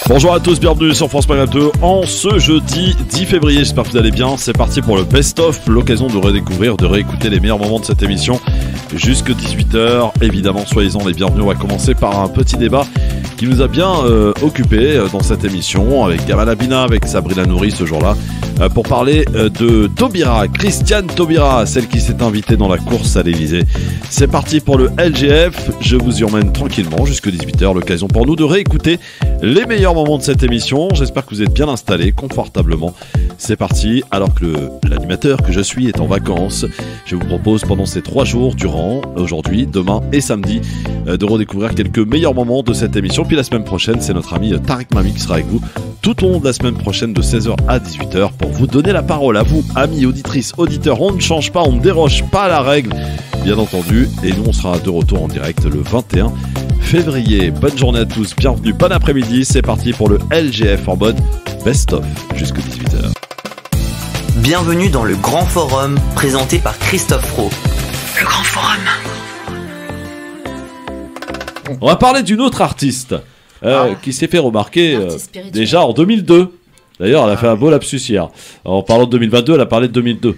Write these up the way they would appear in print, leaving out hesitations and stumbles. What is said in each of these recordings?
Bonjour à tous, bienvenue sur France Maghreb 2 en ce jeudi 10 février, j'espère que vous allez bien. C'est parti pour le best-of, l'occasion de redécouvrir, de réécouter les meilleurs moments de cette émission jusque 18h. Évidemment, soyez-en les bienvenus, on va commencer par un petit débat qui nous a bien occupé dans cette émission avec Gamal Abina, avec Sabrina Nouri ce jour-là, pour parler de Taubira, Christiane Taubira, celle qui s'est invitée dans la course à l'Elysée. C'est parti pour le LGF, je vous y emmène tranquillement jusque 18h, l'occasion pour nous de réécouter les meilleurs moments de cette émission. J'espère que vous êtes bien installés confortablement. C'est parti, alors que l'animateur que je suis est en vacances, je vous propose pendant ces 3 jours durant, aujourd'hui, demain et samedi, de redécouvrir quelques meilleurs moments de cette émission. Puis la semaine prochaine, c'est notre ami Tarek Mami qui sera avec vous tout au long de la semaine prochaine de 16h à 18h pour vous donner la parole à vous, amis, auditrices, auditeurs. On ne change pas, on ne déroge pas à la règle, bien entendu. Et nous, on sera de retour en direct le 21 février. Bonne journée à tous, bienvenue, bon après-midi. C'est parti pour le LGF en mode best-of jusqu'à 18h. Bienvenue dans le Grand Forum présenté par Christophe Rowe. Le Grand Forum. On va parler d'une autre artiste qui s'est fait remarquer déjà en 2002. D'ailleurs, elle a fait un beau lapsus hier. En parlant de 2022, elle a parlé de 2002.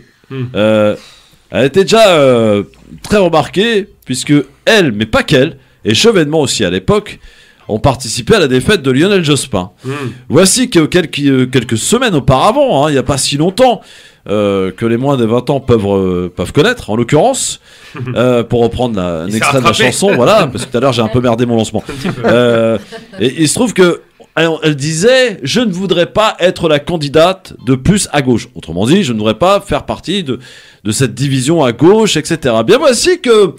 Elle était déjà très remarquée, puisque elle, mais pas qu'elle, et Chevènement aussi à l'époque, ont participé à la défaite de Lionel Jospin. Voici que quelques semaines auparavant, il n'y a pas si longtemps, que les moins de 20 ans peuvent connaître, en l'occurrence, pour reprendre un extrait de la chanson, voilà, parce que tout à l'heure j'ai un peu merdé mon lancement. Et il se trouve que elle disait « Je ne voudrais pas être la candidate de plus à gauche ». Autrement dit, je ne voudrais pas faire partie de cette division à gauche, etc. Bien voici que,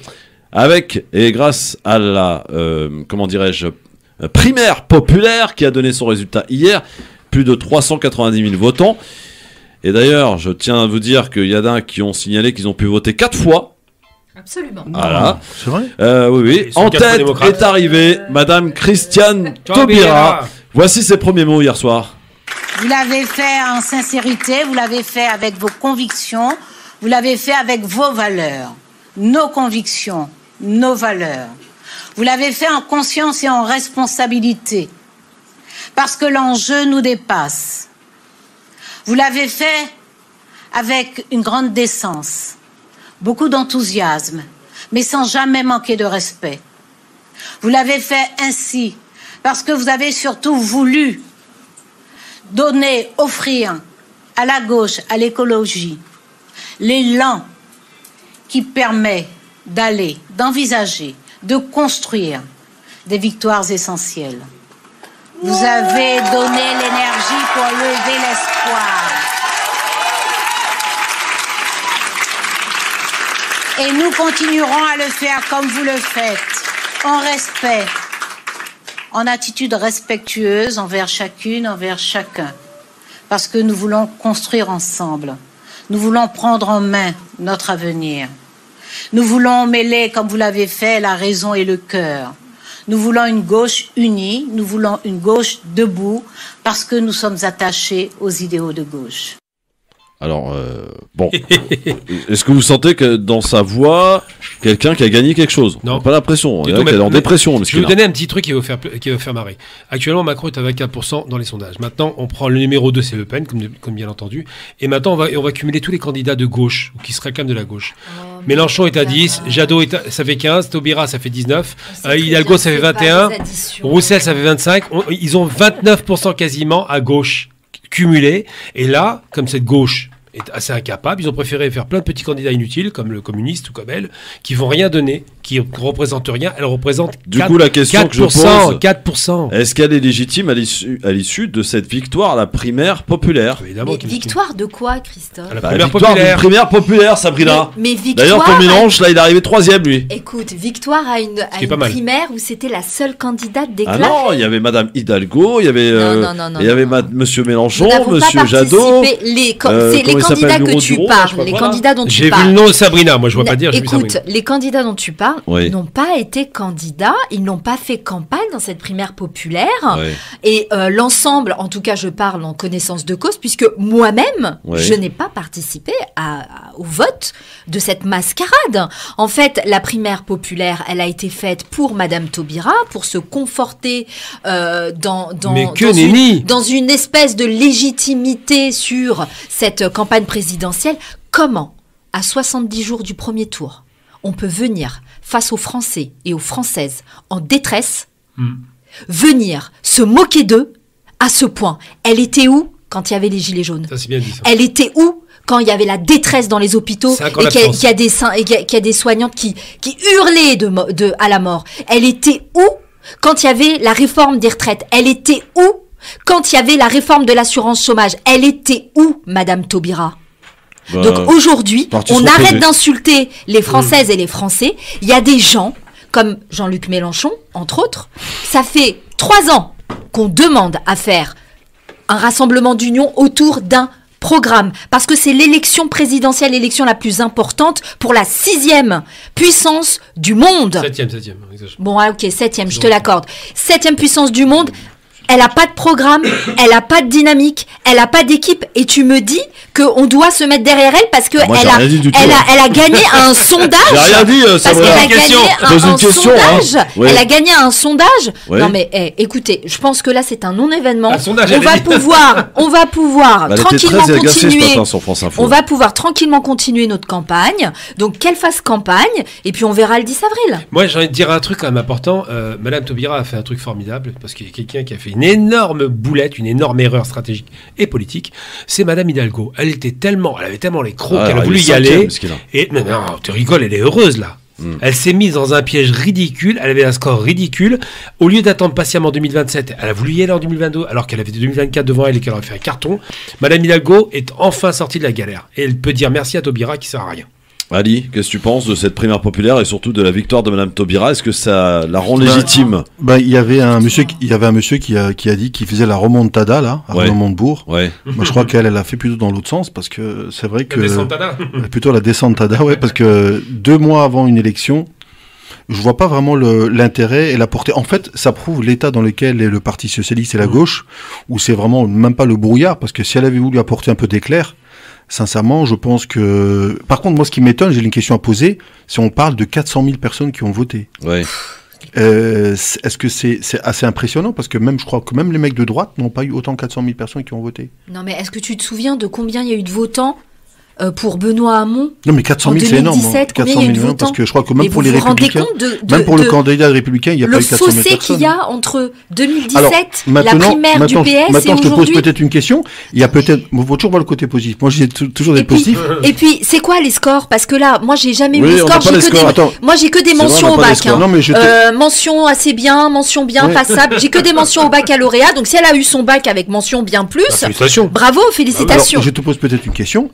avec et grâce à la, primaire populaire qui a donné son résultat hier, plus de 390 000 votants. Et d'ailleurs, je tiens à vous dire qu'il y en a qui ont signalé qu'ils ont pu voter 4 fois. Absolument. Voilà. C'est vrai ? Oui. En tête est arrivée Madame Christiane Taubira. Voici ses premiers mots hier soir. Vous l'avez fait en sincérité, vous l'avez fait avec vos convictions, vous l'avez fait avec vos valeurs. Nos convictions, nos valeurs. Vous l'avez fait en conscience et en responsabilité. Parce que l'enjeu nous dépasse. Vous l'avez fait avec une grande décence, beaucoup d'enthousiasme, mais sans jamais manquer de respect. Vous l'avez fait ainsi parce que vous avez surtout voulu donner, offrir à la gauche, à l'écologie, l'élan qui permet d'aller, d'envisager, de construire des victoires essentielles. Vous avez donné l'énergie pour lever l'espoir. Et nous continuerons à le faire comme vous le faites, en respect, en attitude respectueuse envers chacune, envers chacun. Parce que nous voulons construire ensemble. Nous voulons prendre en main notre avenir. Nous voulons mêler, comme vous l'avez fait, la raison et le cœur. Nous voulons une gauche unie, nous voulons une gauche debout, parce que nous sommes attachés aux idéaux de gauche. Alors, bon, est-ce que vous sentez que dans sa voix, quelqu'un qui a gagné quelque chose? Non. Pas l'impression, on dirait qu'elle est en dépression. Je vais vous donner un petit truc qui va vous faire marrer. Actuellement, Macron est à 24% dans les sondages. Maintenant, on prend le numéro 2, c'est Le Pen, comme bien entendu. Et maintenant, on va cumuler tous les candidats de gauche, ou qui se réclament de la gauche. Mélenchon est à 10, Jadot ça fait 15, Taubira ça fait 19, Hidalgo ça fait 21, Roussel ça fait 25. Ils ont 29% quasiment à gauche cumulé. Et là, comme cette gauche est assez incapable, ils ont préféré faire plein de petits candidats inutiles, comme le communiste ou comme elle, qui vont rien donner, qui ne représentent rien. Elle représente 4%, du coup, la question que je pose, 4%. Est-ce qu'elle est légitime à l'issue de cette victoire à la primaire populaire? Évidemment. Mais victoire de quoi, Christophe? À la Victoire d'une primaire populaire, Sabrina. Mais victoire. D'ailleurs, ton mélange, là, il est arrivé 3e, lui. Écoute, victoire à une primaire où c'était la seule candidate déclarée. Ah non, il y avait Madame Hidalgo, il y avait, non. il y avait Monsieur Mélenchon, Monsieur Jadot. Les candidats que tu parles, les candidats dont tu parles. J'ai vu le nom de Sabrina, moi je vois pas dire. Écoute, les candidats dont tu parles n'ont pas été candidats, ils n'ont pas fait campagne dans cette primaire populaire. Et l'ensemble, en tout cas je parle en connaissance de cause, puisque moi-même, je n'ai pas participé au vote de cette mascarade. En fait, la primaire populaire, elle a été faite pour Madame Taubira, pour se conforter dans une espèce de légitimité sur cette campagne présidentielle. Comment, à 70 jours du premier tour, on peut venir face aux Français et aux Françaises en détresse, venir se moquer d'eux à ce point? Elle était où quand il y avait les gilets jaunes? Ça, c'est bien dit, ça. Elle était où quand il y avait la détresse dans les hôpitaux et qu'il y a des soignantes qui hurlaient à la mort? Elle était où quand il y avait la réforme des retraites? Elle était où quand il y avait la réforme de l'assurance chômage? Elle était où, Madame Taubira? Donc aujourd'hui, on arrête d'insulter les Françaises et les Français. Il y a des gens, comme Jean-Luc Mélenchon, entre autres, ça fait 3 ans qu'on demande à faire un rassemblement d'union autour d'un programme, parce que c'est l'élection présidentielle, l'élection la plus importante pour la 6e puissance du monde. 7e. Bon, ok, 7e, je te l'accorde. 7e puissance du monde. Elle n'a pas de programme, elle n'a pas de dynamique, elle n'a pas d'équipe. Et tu me dis qu'on doit se mettre derrière elle parce qu'elle a gagné un sondage. J'ai rien dit, ça parce qu'elle a gagné un sondage. Hein. Elle a gagné un sondage. Non mais écoutez, je pense que là c'est un non-événement. On va pouvoir tranquillement continuer. On va pouvoir tranquillement continuer notre campagne. Donc qu'elle fasse campagne et puis on verra le 10 avril. Moi j'ai envie de dire un truc quand même important. Madame Taubira a fait un truc formidable parce qu'il y a quelqu'un qui a fait une énorme boulette, une énorme erreur stratégique et politique, c'est Madame Hidalgo. Elle avait tellement les crocs qu'elle a voulu y aller. Et non, tu rigoles, elle est heureuse là. Elle s'est mise dans un piège ridicule, elle avait un score ridicule. Au lieu d'attendre patiemment 2027, elle a voulu y aller en 2022, alors qu'elle avait 2024 devant elle et qu'elle aurait fait un carton. Madame Hidalgo est enfin sortie de la galère. Et elle peut dire merci à Taubira qui sert à rien. Ali, qu'est-ce que tu penses de cette primaire populaire et surtout de la victoire de Madame Taubira? Est-ce que ça la rend légitime? Il y avait un monsieur qui a dit qu'il faisait la remontada là, à Montebourg. Moi je crois qu'elle a fait plutôt dans l'autre sens parce que c'est vrai que plutôt la descentada, parce que 2 mois avant une élection, je vois pas vraiment l'intérêt et la portée. En fait, ça prouve l'état dans lequel est le Parti socialiste et la gauche, où c'est vraiment même pas le brouillard, parce que si elle avait voulu apporter un peu d'éclair, sincèrement, je pense que... Par contre, moi, ce qui m'étonne, j'ai une question à poser, si on parle de 400 000 personnes qui ont voté. Est-ce que c'est assez impressionnant? Parce que je crois que même les mecs de droite n'ont pas eu autant de 400 000 personnes qui ont voté. Non, mais est-ce que tu te souviens de combien il y a eu de votants pour Benoît Hamon? Non, mais 400 000, c'est énorme. 400 000, parce que je crois que même pour les républicains, même pour le candidat républicain, il n'y a pas eu 400 000 personnes. Le fossé qu'il y a entre 2017, la primaire du PS et aujourd'hui. Maintenant, je te pose peut-être une question. Il y a peut-être, il faut toujours voir le côté positif. Moi, j'ai toujours des positifs. Et puis, c'est quoi les scores? Parce que là, moi, j'ai jamais eu les scores. Moi, j'ai que des mentions au bac. Mention assez bien, mention bien, passable. J'ai que des mentions au baccalauréat. Donc, si elle a eu son bac avec mention bien plus, bravo, félicitations. Je te pose peut-être une question.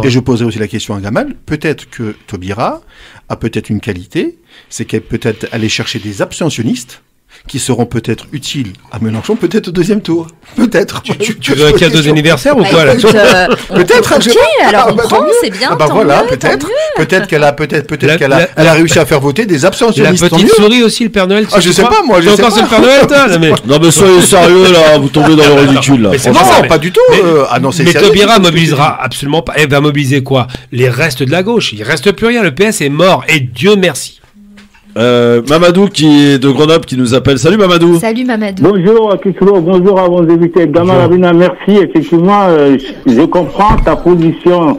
Et je poserai aussi la question à Gamal. Peut-être que Taubira a peut-être une qualité, c'est qu'elle peut-être aller chercher des abstentionnistes qui seront peut-être utiles à Mélenchon, peut-être au 2e tour. Peut-être. Tu veux un cadeau d'anniversaire ou quoi là? Peut-être. Ok, alors on prend, c'est bien. Voilà, peut-être. Peut-être qu'elle a réussi à faire voter des abstentionnistes. La petite souris aussi, le Père Noël. Je sais pas, moi. Je sais encore c'est le Père Noël, toi. Non, mais soyez sérieux là, vous tombez dans le ridicule là. Non, pas du tout. Mais Taubira mobilisera absolument pas. Elle va mobiliser quoi? Les restes de la gauche. Il reste plus rien. Le PS est mort. Et Dieu merci. Mamadou qui est de Grenoble qui nous appelle. Salut Mamadou. Salut Mamadou. Bonjour Kisro, bonjour à vos invités. Gamal Abina, merci. Effectivement, je comprends ta position.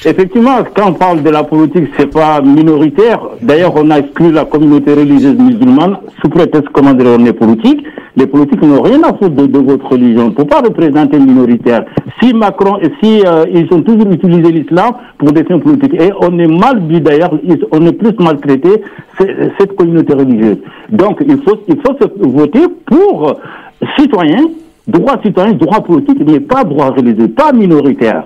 Effectivement, quand on parle de la politique, c'est pas minoritaire. D'ailleurs, on a exclu la communauté religieuse musulmane sous prétexte qu'on est politique. Les politiques n'ont rien à foutre de votre religion. On ne peut pas représenter minoritaire. Si Macron, ils ont toujours utilisé l'islam pour des fins politiques. Et on est mal vu d'ailleurs, on est plus maltraité, cette communauté religieuse. Donc, il faut voter pour citoyens, droit politique, mais pas droit religieux, pas minoritaire.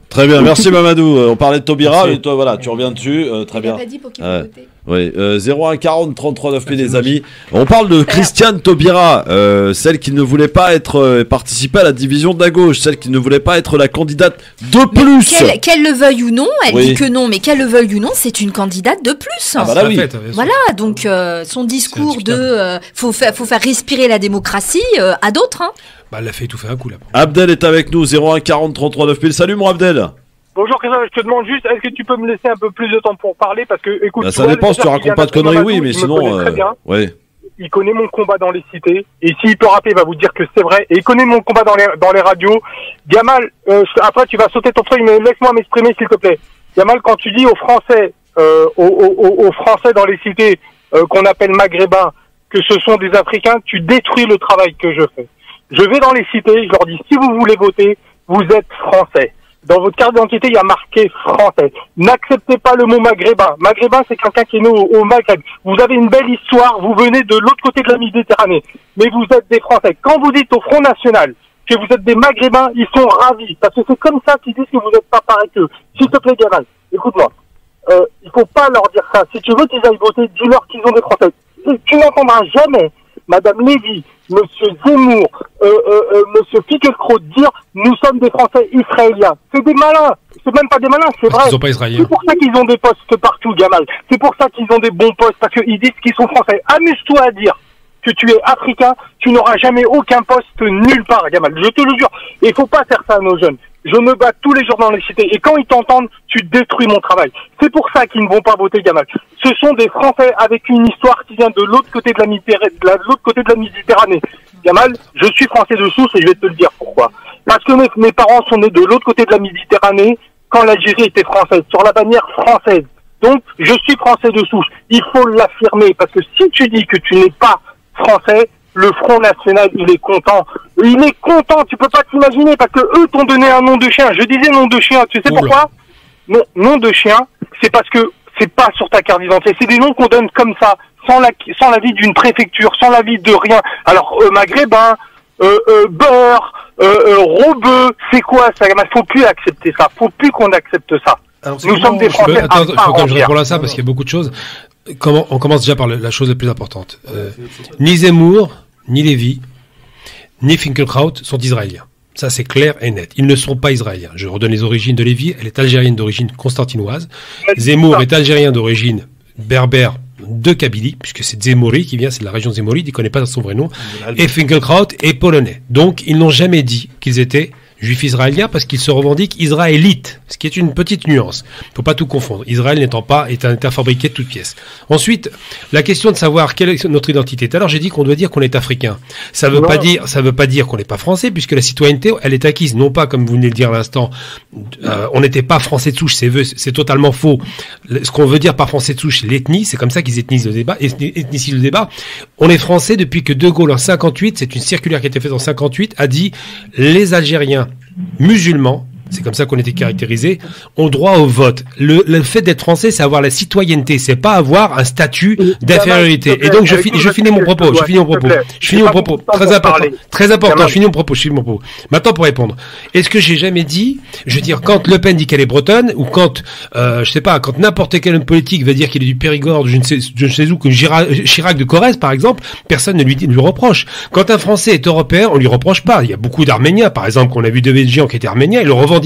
Très bien, merci Mamadou. On parlait de Taubira, et toi voilà, tu reviens dessus, très bien. Il n'a pas dit pour qui faut voter. Oui, 01 40 33 9000 les amis. On parle de Christiane Taubira, celle qui ne voulait pas être participer à la division de la gauche, celle qui ne voulait pas être la candidate de plus. Qu'elle le veuille ou non, elle dit que non, mais qu'elle le veuille ou non, c'est une candidate de plus. Ah bah là, oui. Voilà, donc son discours de faut faire respirer la démocratie à d'autres. Hein. Bah, elle a fait tout faire un coup là. Abdel est avec nous, 01 40 33 9000. Salut mon Abdel. Bonjour Christophe, je te demande juste, est-ce que tu peux me laisser un peu plus de temps pour parler parce que, écoute, bah, ça dépend si tu racontes pas de conneries, oui, mais sinon, ouais. Il connaît mon combat dans les cités, et s'il peut rappeler, il va vous dire que c'est vrai, et il connaît mon combat dans les radios. Gamal, après tu vas sauter ton truc, mais laisse-moi m'exprimer s'il te plaît. Gamal, quand tu dis aux Français, aux Français dans les cités, qu'on appelle maghrébins, que ce sont des Africains, tu détruis le travail que je fais. Je vais dans les cités, je leur dis, si vous voulez voter, vous êtes Français. Dans votre carte d'identité, il y a marqué français. N'acceptez pas le mot maghrébin. Maghrébin, c'est quelqu'un qui est né au Maghreb. Vous avez une belle histoire, vous venez de l'autre côté de la Méditerranée. Mais vous êtes des Français. Quand vous dites au Front National que vous êtes des maghrébins, ils sont ravis. Parce que c'est comme ça qu'ils disent que vous n'êtes pas pareil qu'eux. S'il te plaît, Gamal, écoute-moi. Il faut pas leur dire ça. Si tu veux qu'ils aillent voter, dis-leur qu'ils ont des Français. Tu n'entendras jamais Madame Lévy, Monsieur Zemmour, Monsieur Finkielkraut dire nous sommes des Français israéliens. C'est des malins. C'est même pas des malins, c'est vrai. Ils sont pas israéliens. C'est pour ça qu'ils ont des postes partout, Gamal. C'est pour ça qu'ils ont des bons postes, parce qu'ils disent qu'ils sont français. Amuse-toi à dire que tu es africain, tu n'auras jamais aucun poste nulle part, Gamal. Je te le jure. Et il faut pas faire ça à nos jeunes. Je me bats tous les jours dans les cités. Et quand ils t'entendent, tu détruis mon travail. C'est pour ça qu'ils ne vont pas voter, Gamal. Ce sont des Français avec une histoire qui vient de l'autre côté de la Méditerranée. Gamal, je suis français de souche et je vais te le dire pourquoi. Parce que mes parents sont nés de l'autre côté de la Méditerranée quand l'Algérie était française, sur la bannière française. Donc, je suis français de souche. Il faut l'affirmer, parce que si tu dis que tu n'es pas français, le Front National, il est content. Il est content, tu peux pas t'imaginer, parce que eux t'ont donné un nom de chien. Je disais nom de chien, tu sais pourquoi? Non, nom de chien, c'est parce que c'est pas sur ta carte d'identité. C'est des noms qu'on donne comme ça, sans l'avis d'une préfecture, sans l'avis de rien. Alors, maghrébin, beurre, robeux, c'est quoi ça? Faut plus accepter ça. Faut plus qu'on accepte ça. Alors, nous sommes des Français. Attends, faut que je réponde à ça parce qu'il y a beaucoup de choses. On commence déjà par la chose la plus importante. Ni Zemmour, ni Lévy, ni Finkielkraut sont israéliens. Ça, c'est clair et net. Ils ne sont pas israéliens. Je redonne les origines de Lévy. Elle est algérienne d'origine constantinoise. Zemmour est algérien d'origine berbère de Kabylie, puisque c'est Zemouri qui vient, c'est de la région Zemouride, il ne connaît pas son vrai nom. Et Finkielkraut est polonais. Donc, ils n'ont jamais dit qu'ils étaient juifs israéliens parce qu'ils se revendiquent israélites, ce qui est une petite nuance. Il ne faut pas tout confondre. Israël n'étant pas est un État fabriqué de toutes pièces. Ensuite, la question de savoir quelle est notre identité. Alors j'ai dit qu'on doit dire qu'on est africain. Ça veut pas dire qu'on n'est pas français, puisque la citoyenneté, elle est acquise. Non pas, comme vous venez de le dire à l'instant, on n'était pas français de souche. C'est totalement faux. Ce qu'on veut dire par français de souche, c'est l'ethnie. C'est comme ça qu'ils ethnisent le débat. On est français depuis que De Gaulle en 58, c'est une circulaire qui a été faite en 58, a dit les Algériens musulmans, c'est comme ça qu'on était caractérisés, ont droit au vote. Le fait d'être français, c'est avoir la citoyenneté, c'est pas avoir un statut d'infériorité. Et donc je finis mon propos. Très important. Je finis mon propos. Maintenant pour répondre, est-ce que j'ai jamais dit, je veux dire, quand Le Pen dit qu'elle est bretonne, ou quand, je sais pas, quand n'importe quel homme politique va dire qu'il est du Périgord, de je ne sais où, que Chirac de Corrèze, par exemple, personne ne lui reproche. Quand un Français est européen, on lui reproche pas. Il y a beaucoup d'Arméniens, par exemple, qu'on a vu de Géant qui était arménien, ils le revendiquaient.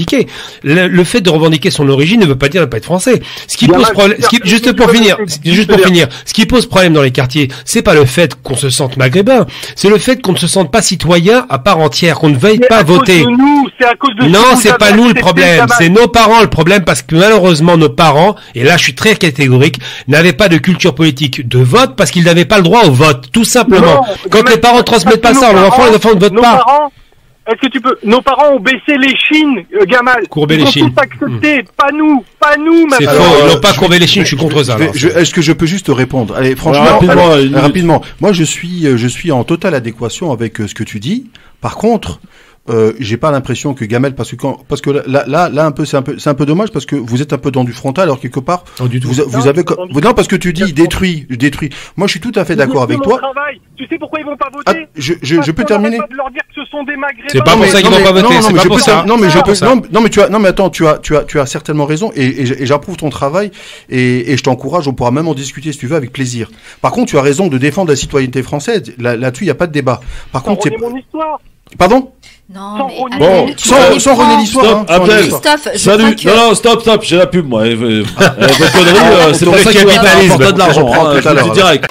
Le fait de revendiquer son origine ne veut pas dire ne pas être français. Ce qui pose problème, juste pour finir, ce qui pose problème dans les quartiers, c'est pas le fait qu'on se sente maghrébin, c'est le fait qu'on ne se sente pas citoyen à part entière, qu'on ne veuille pas voter. Non, c'est pas nous le problème, c'est nos parents le problème, parce que malheureusement nos parents, et là je suis très catégorique, n'avaient pas de culture politique de vote parce qu'ils n'avaient pas le droit au vote, tout simplement. Quand les parents transmettent pas ça à leurs enfants, les enfants ne votent pas. Est-ce que tu peux... Nos parents ont baissé les chines, Gamal. Courbé les chines. Ils ont tous accepté, pas nous, c'est faux, ils n'ont pas courbé les chines, je suis contre ça. Est-ce que je peux juste répondre? Allez, franchement, rapidement. Moi, je suis en totale adéquation avec ce que tu dis. Par contre, j'ai pas l'impression que Gamel, parce que là un peu c'est un peu dommage, parce que vous êtes un peu dans du frontal, alors quelque part vous avez non, parce que tu dis détruit. Moi je suis tout à fait d'accord avec toi. Tu sais pourquoi ils vont pas voter? Je peux terminer. Pas de leur dire que ce sont des Maghrébins. C'est pas pour ça qu'ils vont pas voter. Non, mais attends, tu as certainement raison et j'approuve ton travail et je t'encourage. On pourra même en discuter si tu veux avec plaisir. Par contre, tu as raison de défendre la citoyenneté française. Là-dessus, il n'y a pas de débat. Par contre, c'est mon histoire. Pardon? Non, sans René l'histoire. Christophe, salut. Non, stop, j'ai la pub, moi. Vos conneries, c'est pour ça qu'il apporte de l'argent. Je le dis direct.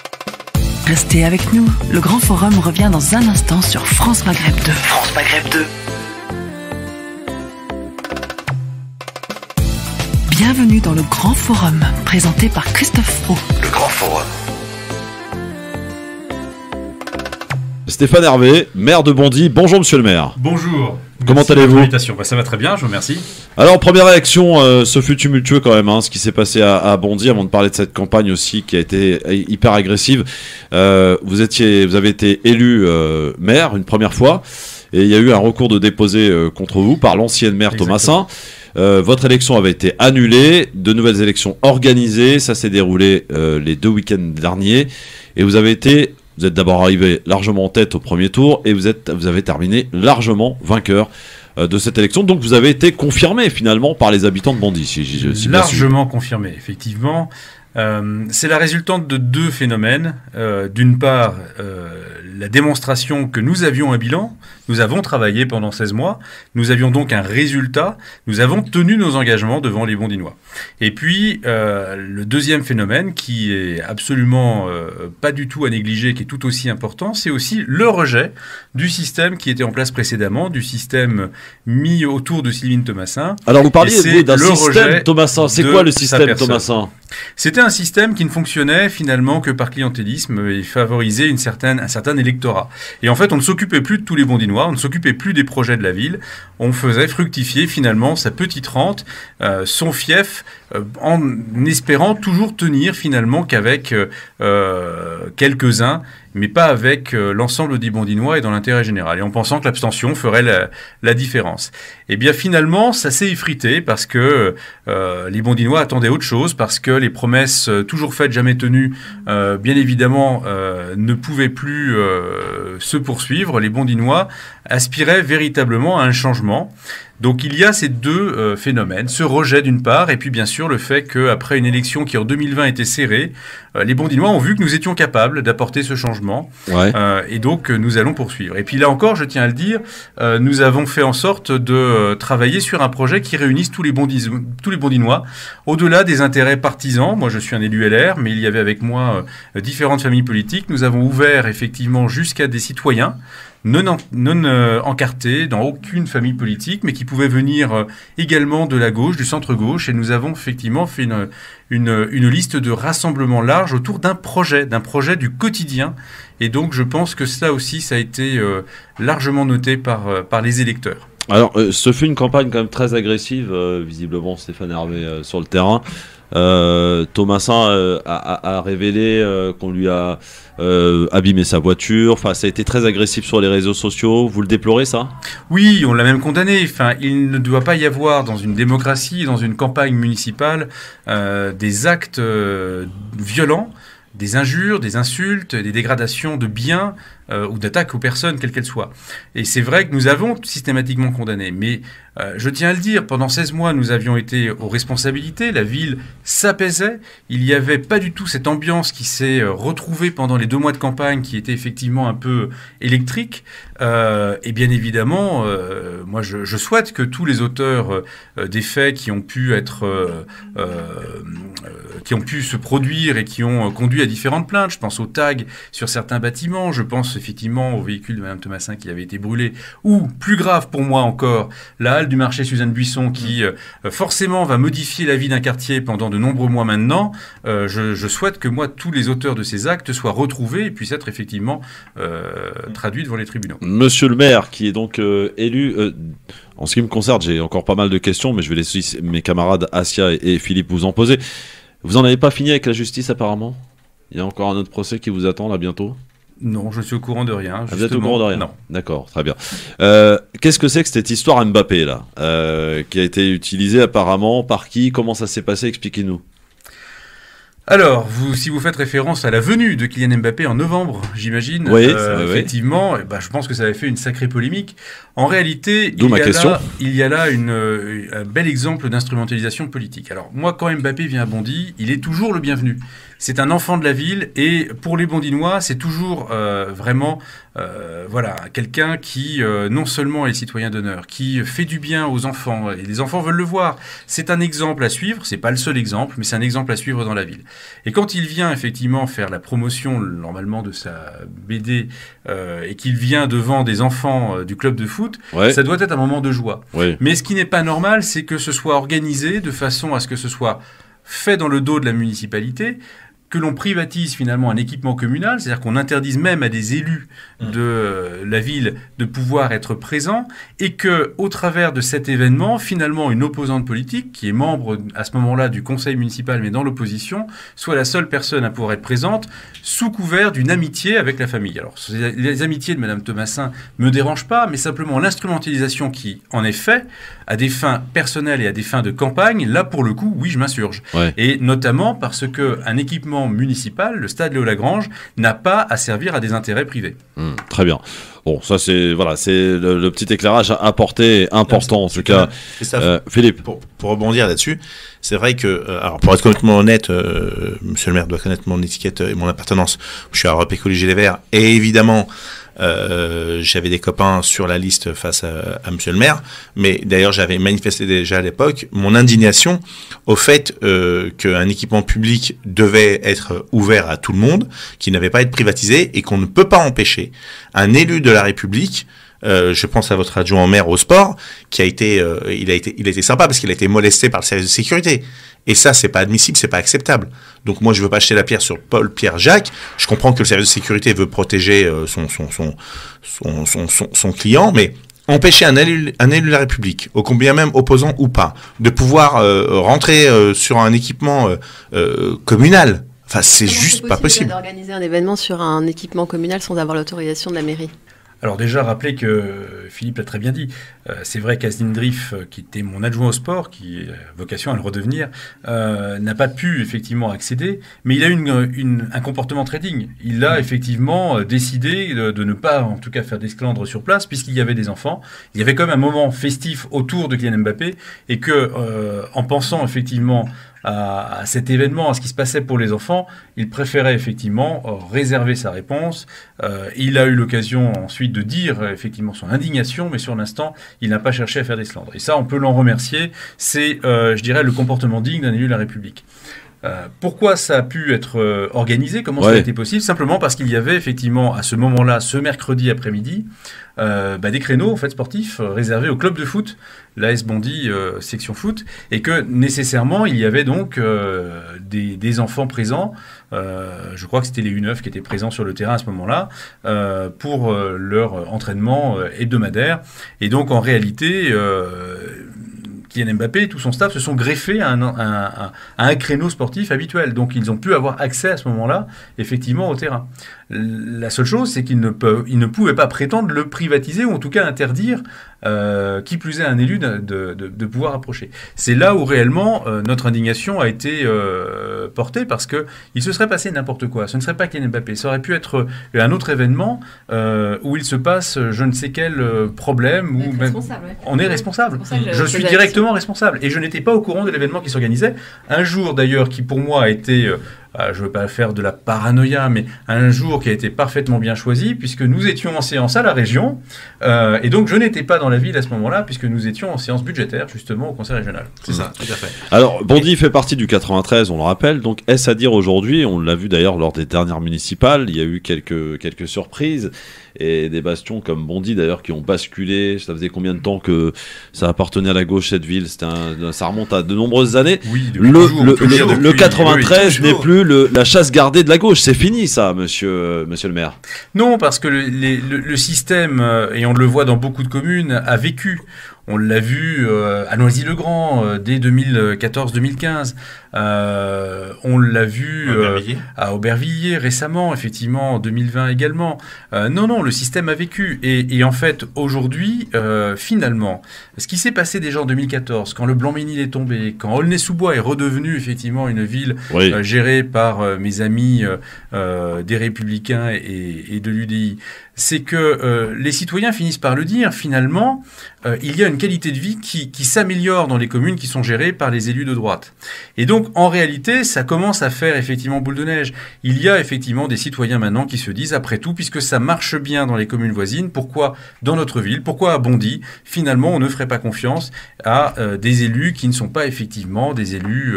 Restez avec nous. Le Grand Forum revient dans un instant sur France Maghreb 2. France Maghreb 2. Bienvenue dans le Grand Forum, présenté par Christophe Pro. Le Grand Forum. Stéphane Hervé, maire de Bondy. Bonjour monsieur le maire. Bonjour. Comment allez-vous? Ça va très bien, je vous remercie. Alors première réaction, ce fut tumultueux quand même, ce qui s'est passé à Bondy, avant de parler de cette campagne aussi qui a été hyper agressive. Vous avez été élu maire une première fois et il y a eu un recours de déposé contre vous par l'ancienne maire Thomasin. Votre élection avait été annulée, de nouvelles élections organisées, ça s'est déroulé les 2 week-ends derniers et vous êtes d'abord arrivé largement en tête au premier tour et vous avez terminé largement vainqueur de cette élection. Donc vous avez été confirmé finalement par les habitants de Bondy. Largement confirmé, effectivement. C'est la résultante de 2 phénomènes. D'une part, la démonstration que nous avions un bilan. Nous avons travaillé pendant 16 mois. Nous avions donc un résultat. Nous avons tenu nos engagements devant les Bondinois. Et puis, le deuxième phénomène, qui est absolument pas du tout à négliger, qui est tout aussi important, c'est aussi le rejet du système qui était en place précédemment, du système mis autour de Sylvine Thomasin. Alors vous parliez d'un système Thomasin. C'est quoi le système Thomasin? C'était un système qui ne fonctionnait finalement que par clientélisme et favorisait un certain électorat. Et en fait, on ne s'occupait plus de tous les Bondinois, on ne s'occupait plus des projets de la ville, on faisait fructifier finalement sa petite rente, son fief, en espérant toujours tenir finalement qu'avec quelques-uns, mais pas avec l'ensemble des Bondinois et dans l'intérêt général, et en pensant que l'abstention ferait la différence. Et bien finalement, ça s'est effrité parce que les Bondinois attendaient autre chose, parce que les promesses toujours faites, jamais tenues, bien évidemment, ne pouvaient plus se poursuivre. Les Bondinois aspiraient véritablement à un changement. Donc il y a ces 2 phénomènes, ce rejet d'une part, et puis bien sûr le fait qu'après une élection qui en 2020 était serrée, les Bondinois ont vu que nous étions capables d'apporter ce changement, et donc nous allons poursuivre. Et puis là encore, je tiens à le dire, nous avons fait en sorte de travailler sur un projet qui réunisse tous les Bondinois, au-delà des intérêts partisans. Moi je suis un élu LR, mais il y avait avec moi différentes familles politiques. Nous avons ouvert effectivement jusqu'à des citoyens, non encartés dans aucune famille politique, mais qui pouvaient venir également de la gauche, du centre-gauche, et nous avons effectivement fait une liste de rassemblements larges autour d'un projet du quotidien, et donc je pense que ça aussi, ça a été largement noté par les électeurs. Alors, ce fut une campagne quand même très agressive, visiblement, Stéphane Hervé, sur le terrain. Thomasin a révélé qu'on lui a abîmé sa voiture. Enfin, ça a été très agressif sur les réseaux sociaux. Vous le déplorez, ça? Oui, on l'a même condamné. Enfin, il ne doit pas y avoir dans une démocratie, dans une campagne municipale, des actes violents, des injures, des insultes, des dégradations de biens ou d'attaques aux personnes, quelles qu'elles soient. Et c'est vrai que nous avons systématiquement condamné. Mais je tiens à le dire, pendant 16 mois, nous avions été aux responsabilités. La ville s'apaisait. Il n'y avait pas du tout cette ambiance qui s'est retrouvée pendant les 2 mois de campagne, qui était effectivement un peu électrique. Et bien évidemment, moi, je souhaite que tous les auteurs des faits qui ont pu se produire et qui ont conduit à différentes plaintes, je pense aux tags sur certains bâtiments, je pense effectivement au véhicule de Mme Thomasin qui avait été brûlé, ou plus grave pour moi encore, la halle du marché Suzanne Buisson qui forcément va modifier la vie d'un quartier pendant de nombreux mois maintenant. Je souhaite que moi, tous les auteurs de ces actes soient retrouvés et puissent être effectivement traduits devant les tribunaux. Monsieur le maire, qui est donc élu... En ce qui me concerne, j'ai encore pas mal de questions, mais je vais laisser mes camarades Assia et Philippe vous en poser. Vous n'en avez pas fini avec la justice apparemment? Il y a encore un autre procès qui vous attend là bientôt? Non, je suis au courant de rien. Vous êtes au courant de rien? Non. D'accord, très bien. Qu'est-ce que c'est que cette histoire Mbappé là, qui a été utilisée apparemment par qui? Comment ça s'est passé? Expliquez-nous. Alors, si vous faites référence à la venue de Kylian Mbappé en novembre, j'imagine, effectivement, je pense que ça avait fait une sacrée polémique. En réalité, il y a là un bel exemple d'instrumentalisation politique. Alors, moi, quand Mbappé vient à Bondy, il est toujours le bienvenu. C'est un enfant de la ville et pour les Bondinois, c'est toujours vraiment quelqu'un qui non seulement est citoyen d'honneur, qui fait du bien aux enfants et les enfants veulent le voir. C'est un exemple à suivre, c'est pas le seul exemple, mais c'est un exemple à suivre dans la ville. Et quand il vient effectivement faire la promotion normalement de sa BD et qu'il vient devant des enfants du club de foot, ça doit être un moment de joie. Mais ce qui n'est pas normal, c'est que ce soit organisé de façon à ce que ce soit fait dans le dos de la municipalité, que l'on privatise finalement un équipement communal, c'est-à-dire qu'on interdise même à des élus de la ville de pouvoir être présents, et que, au travers de cet événement, finalement, une opposante politique, qui est membre à ce moment-là du conseil municipal, mais dans l'opposition, soit la seule personne à pouvoir être présente, sous couvert d'une amitié avec la famille. Alors, les amitiés de Mme Thomassin me dérangent pas, mais simplement l'instrumentalisation qui en est faite, à des fins personnelles et à des fins de campagne, là, pour le coup, oui, je m'insurge. Et notamment parce qu'un équipement municipal, le stade Léo-Lagrange, n'a pas à servir à des intérêts privés. Très bien. Bon, ça c'est le petit éclairage apporté important en tout cas. Philippe. Pour rebondir là-dessus, c'est vrai que, alors pour être complètement honnête, Monsieur le maire doit connaître mon étiquette et mon appartenance. Je suis à Europe Écologie Les Verts et évidemment j'avais des copains sur la liste face à Monsieur le maire, mais d'ailleurs j'avais manifesté déjà à l'époque mon indignation au fait qu'un équipement public devait être ouvert à tout le monde, qu'il n'avait pas à être privatisé et qu'on ne peut pas empêcher un élu de la République. Je pense à votre adjoint au maire au sport, qui a été, il a été sympa parce qu'il a été molesté par le service de sécurité. Et ça, c'est pas admissible, c'est pas acceptable. Donc moi, je veux pas jeter la pierre sur Paul, Pierre, Jacques. Je comprends que le service de sécurité veut protéger son client, mais empêcher un élu de la République, ô combien même opposant ou pas, de pouvoir rentrer sur un équipement communal. Enfin, c'est juste pas possible. D'organiser un événement sur un équipement communal sans avoir l'autorisation de la mairie. Alors déjà, rappelez que Philippe l'a très bien dit, c'est vrai qu'Azdine Drif, qui était mon adjoint au sport, qui a vocation à le redevenir, n'a pas pu effectivement accéder, mais il a eu un comportement très digne. Il a effectivement décidé de ne pas, en tout cas, faire d'esclandre sur place, puisqu'il y avait des enfants. Il y avait quand même un moment festif autour de Kylian Mbappé, et que, en pensant effectivement à cet événement, à ce qui se passait pour les enfants, il préférait effectivement réserver sa réponse. Il a eu l'occasion ensuite de dire effectivement son indignation, mais sur l'instant, il n'a pas cherché à faire d'esclandre. Et ça, on peut l'en remercier. C'est, je dirais, le comportement digne d'un élu de la République. Pourquoi ça a pu être organisé? Comment ça a été possible? Simplement parce qu'il y avait effectivement à ce moment-là, ce mercredi après-midi, des créneaux en fait, sportifs réservés au club de foot, l'AS Bondy section foot, et que nécessairement il y avait donc des enfants présents. Je crois que c'était les U9 qui étaient présents sur le terrain à ce moment-là pour leur entraînement hebdomadaire. Et donc en réalité, Kylian Mbappé et tout son staff se sont greffés à un créneau sportif habituel. Donc ils ont pu avoir accès à ce moment-là, effectivement, au terrain. La seule chose, c'est qu'ils ne pouvaient pas prétendre le privatiser, ou en tout cas interdire, qui plus est un élu, de pouvoir approcher. C'est là où réellement notre indignation a été portée, parce qu'il se serait passé n'importe quoi. Ce ne serait pas Kylian Mbappé. Ça aurait pu être un autre événement où il se passe je ne sais quel problème. Où on est responsable. Je suis directement responsable. Et je n'étais pas au courant de l'événement qui s'organisait. Un jour d'ailleurs qui pour moi a été... je ne veux pas faire de la paranoïa, mais un jour qui a été parfaitement bien choisi, puisque nous étions en séance à la région, et donc je n'étais pas dans la ville à ce moment-là, puisque nous étions en séance budgétaire, justement, au conseil régional. C'est ça, tout à fait. Alors, Bondy fait partie du 93, on le rappelle, donc est-ce à dire aujourd'hui, on l'a vu d'ailleurs lors des dernières municipales, il y a eu quelques surprises, et des bastions comme Bondy d'ailleurs qui ont basculé. Ça faisait combien de temps que ça appartenait à la gauche, cette ville? Ça remonte à de nombreuses années. Oui, le 93 n'est plus la chasse gardée de la gauche. C'est fini ça, monsieur le maire. Non, parce que le système, et on le voit dans beaucoup de communes, a vécu. On l'a vu à Noisy-le-Grand dès 2014-2015. On l'a vu à Aubervilliers récemment, effectivement, en 2020 également. Non, le système a vécu. Et en fait, aujourd'hui, finalement, ce qui s'est passé déjà en 2014, quand le Blanc-Ménil est tombé, quand Aulnay-sous-Bois est redevenu effectivement une ville gérée par mes amis des Républicains et de l'UDI, c'est que les citoyens finissent par le dire, finalement, il y a une qualité de vie qui s'améliore dans les communes qui sont gérées par les élus de droite. Et donc, en réalité, ça commence à faire effectivement boule de neige. Il y a effectivement des citoyens maintenant qui se disent, après tout, puisque ça marche bien dans les communes voisines, pourquoi dans notre ville, pourquoi à Bondy, finalement, on ne ferait pas confiance à des élus qui ne sont pas effectivement des élus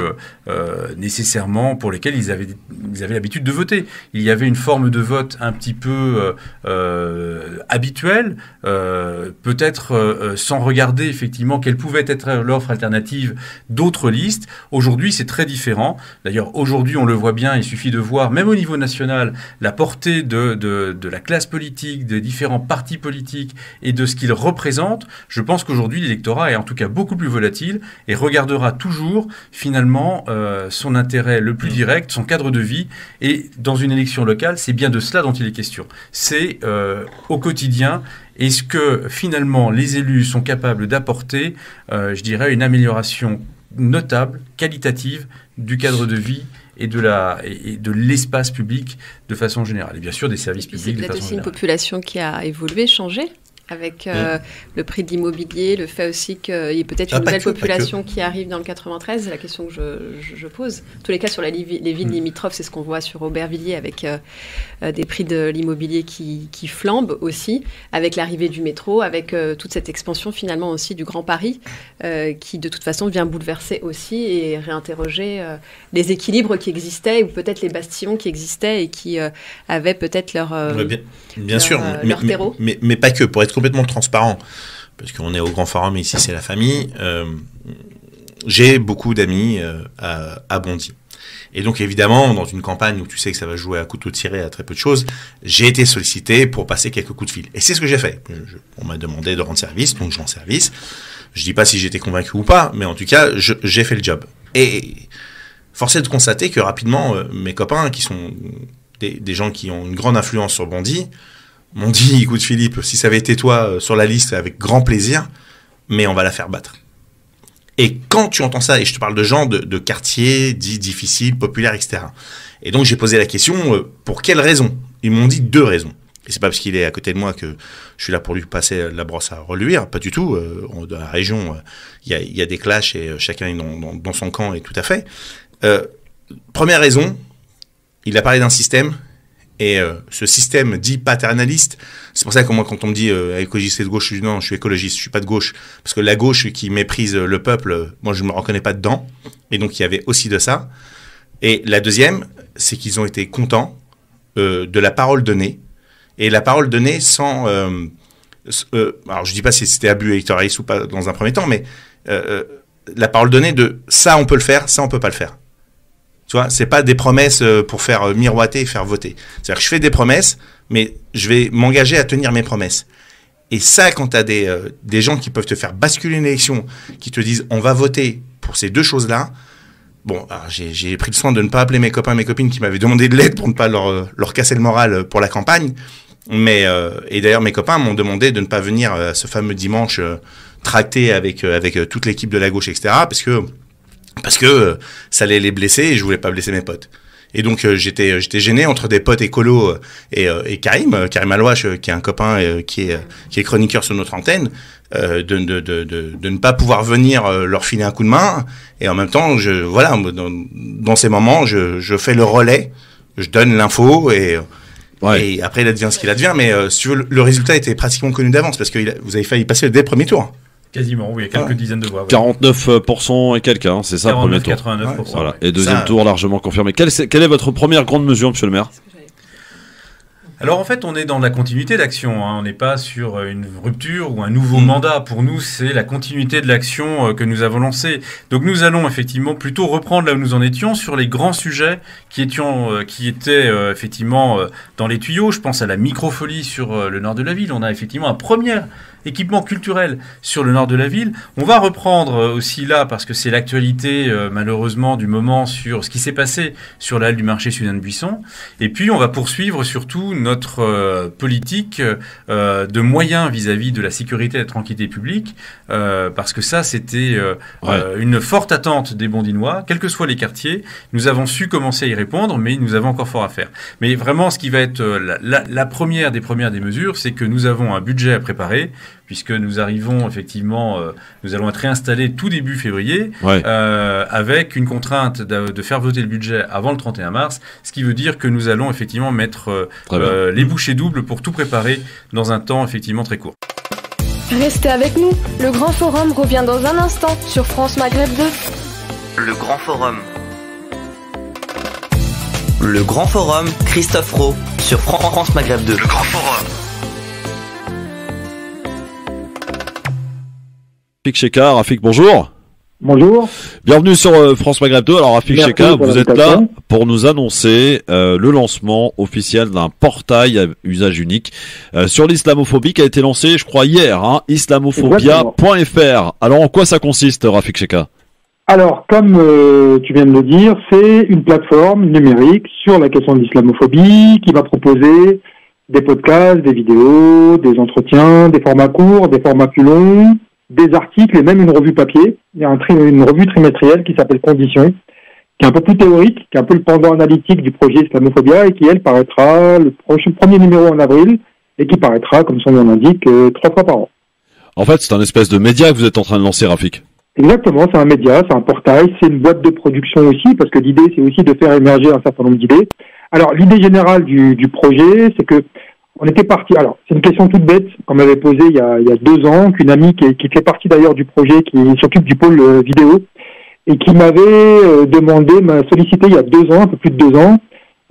nécessairement pour lesquels ils avaient l'habitude de voter. Il y avait une forme de vote un petit peu habituelle, peut-être sans regarder effectivement quelle pouvait être l'offre alternative d'autres listes. Aujourd'hui, c'est très différent. D'ailleurs, aujourd'hui, on le voit bien, il suffit de voir, même au niveau national, la portée de la classe politique, des différents partis politiques et de ce qu'ils représentent. Je pense qu'aujourd'hui, l'électorat est en tout cas beaucoup plus volatile et regardera toujours, finalement, son intérêt le plus direct, son cadre de vie. Et dans une élection locale, c'est bien de cela dont il est question. C'est au quotidien, est-ce que finalement les élus sont capables d'apporter, je dirais, une amélioration notable, qualitative du cadre de vie et de l'espace public de façon générale. Et bien sûr des services publics de façon générale. C'est peut-être aussi une population qui a évolué, changé avec le prix de l'immobilier, le fait aussi qu'il y ait peut-être une nouvelle population qui arrive dans le 93, c'est la question que je pose. En tous les cas, sur les villes limitrophes, c'est ce qu'on voit sur Aubervilliers avec des prix de l'immobilier qui flambent aussi, avec l'arrivée du métro, avec toute cette expansion finalement aussi du Grand Paris, qui de toute façon vient bouleverser aussi et réinterroger les équilibres qui existaient, ou peut-être les bastions qui existaient et qui avaient peut-être leur terreau. Mais pas que, pour être complètement transparent, parce qu'on est au Grand Forum et ici c'est la famille, j'ai beaucoup d'amis à Bondy. Et donc évidemment, dans une campagne où tu sais que ça va jouer à couteau tiré à très peu de choses, j'ai été sollicité pour passer quelques coups de fil. Et c'est ce que j'ai fait. On m'a demandé de rendre service, donc je rends service. Je dis pas si j'étais convaincu ou pas, mais en tout cas, j'ai fait le job. Et force est de constater que rapidement, mes copains, qui sont des gens qui ont une grande influence sur Bondy, m'ont dit, écoute Philippe, si ça avait été toi sur la liste, avec grand plaisir, mais on va la faire battre. Et quand tu entends ça, et je te parle de gens de quartiers dits difficiles, populaires, etc. Et donc j'ai posé la question, pour quelles raisons ? Ils m'ont dit 2 raisons. Et c'est pas parce qu'il est à côté de moi que je suis là pour lui passer la brosse à reluire, pas du tout. Dans la région, il y a des clashs et chacun est dans son camp, et tout à fait. Première raison, il a parlé d'un système. Et ce système dit paternaliste, c'est pour ça que moi, quand on me dit écologiste et de gauche, je dis non, je suis écologiste, je suis pas de gauche. Parce que la gauche qui méprise le peuple, moi, je me reconnais pas dedans. Et donc, il y avait aussi de ça. Et la deuxième, c'est qu'ils ont été contents de la parole donnée. Et la parole donnée sans... alors, je dis pas si c'était abus électoraliste ou pas dans un premier temps, mais la parole donnée de ça, on peut le faire, ça, on peut pas le faire. Tu vois, c'est pas des promesses pour faire miroiter et faire voter. C'est-à-dire que je fais des promesses, mais je vais m'engager à tenir mes promesses. Et ça, quand tu as des gens qui peuvent te faire basculer une élection, qui te disent on va voter pour ces 2 choses-là, bon, alors j'ai pris le soin de ne pas appeler mes copains et mes copines qui m'avaient demandé de l'aide pour ne pas leur casser le moral pour la campagne. Mais et d'ailleurs, mes copains m'ont demandé de ne pas venir ce fameux dimanche tracter avec toute l'équipe de la gauche, etc. Parce que ça allait les blesser et je voulais pas blesser mes potes. Et donc j'étais gêné entre des potes écolos et Karim Alouache, qui est un copain qui est chroniqueur sur notre antenne, de ne pas pouvoir venir leur filer un coup de main. Et en même temps, dans ces moments, je fais le relais, je donne l'info et après il advient ce qu'il advient. Mais si tu veux, le résultat était pratiquement connu d'avance parce que vous avez failli passer dès le premier tour. Quasiment, oui, il y a quelques dizaines de voix. 49% et quelques, hein, c'est ça, 49, premier tour. 89%. Voilà. Et deuxième tour largement confirmé. Quelle est votre première grande mesure, monsieur le maire ? Alors en fait, on est dans la continuité d'action, hein. On n'est pas sur une rupture ou un nouveau mandat. Pour nous, c'est la continuité de l'action que nous avons lancée. Donc nous allons effectivement plutôt reprendre là où nous en étions sur les grands sujets qui étaient effectivement dans les tuyaux. Je pense à la microfolie sur le nord de la ville. On a effectivement un premier équipement culturel sur le nord de la ville. On va reprendre aussi là, parce que c'est l'actualité malheureusement du moment, sur ce qui s'est passé sur la halle du marché Suzanne-Buisson. Et puis on va poursuivre surtout notre politique de moyens vis-à-vis de la sécurité et de la tranquillité publique, parce que ça c'était une forte attente des Bondinois, quels que soient les quartiers. Nous avons su commencer à y répondre, mais nous avons encore fort à faire. Mais vraiment, ce qui va être la première des mesures, c'est que nous avons un budget à préparer, puisque nous arrivons effectivement, nous allons être réinstallés tout début février, avec une contrainte de faire voter le budget avant le 31 mars, ce qui veut dire que nous allons effectivement mettre les bouchées doubles pour tout préparer dans un temps effectivement très court. Restez avec nous, le Grand Forum revient dans un instant sur France Maghreb 2. Le Grand Forum. Le Grand Forum, Christophe Rowe sur France Maghreb 2. Le Grand Forum. Rafik Cheka, Rafik, bonjour. Bonjour. Bienvenue sur France Maghreb 2. Alors Rafik Cheka, vous êtes là pour nous annoncer le lancement officiel d'un portail à usage unique sur l'islamophobie qui a été lancé, je crois, hier, hein, islamophobia.fr. Alors en quoi ça consiste, Rafik Cheka? Alors, comme tu viens de le dire, c'est une plateforme numérique sur la question de l'islamophobie qui va proposer des podcasts, des vidéos, des entretiens, des formats courts, des formats plus longs, des articles et même une revue papier. Il y a une revue trimestrielle qui s'appelle Conditions, qui est un peu plus théorique, qui est un peu le pendant analytique du projet Islamophobia et qui, elle, paraîtra le premier numéro en avril et qui paraîtra, comme son nom l'indique, 3 fois par an. En fait, c'est un espèce de média que vous êtes en train de lancer, Rafik. Exactement, c'est un média, c'est un portail, c'est une boîte de production aussi, parce que l'idée, c'est aussi de faire émerger un certain nombre d'idées. Alors, l'idée générale du projet, c'est que on était parti. Alors, c'est une question toute bête qu'on m'avait posée il y a 2 ans, qu'une amie qui fait partie d'ailleurs du projet, qui s'occupe du pôle vidéo, et qui m'a sollicité il y a 2 ans, un peu plus de 2 ans,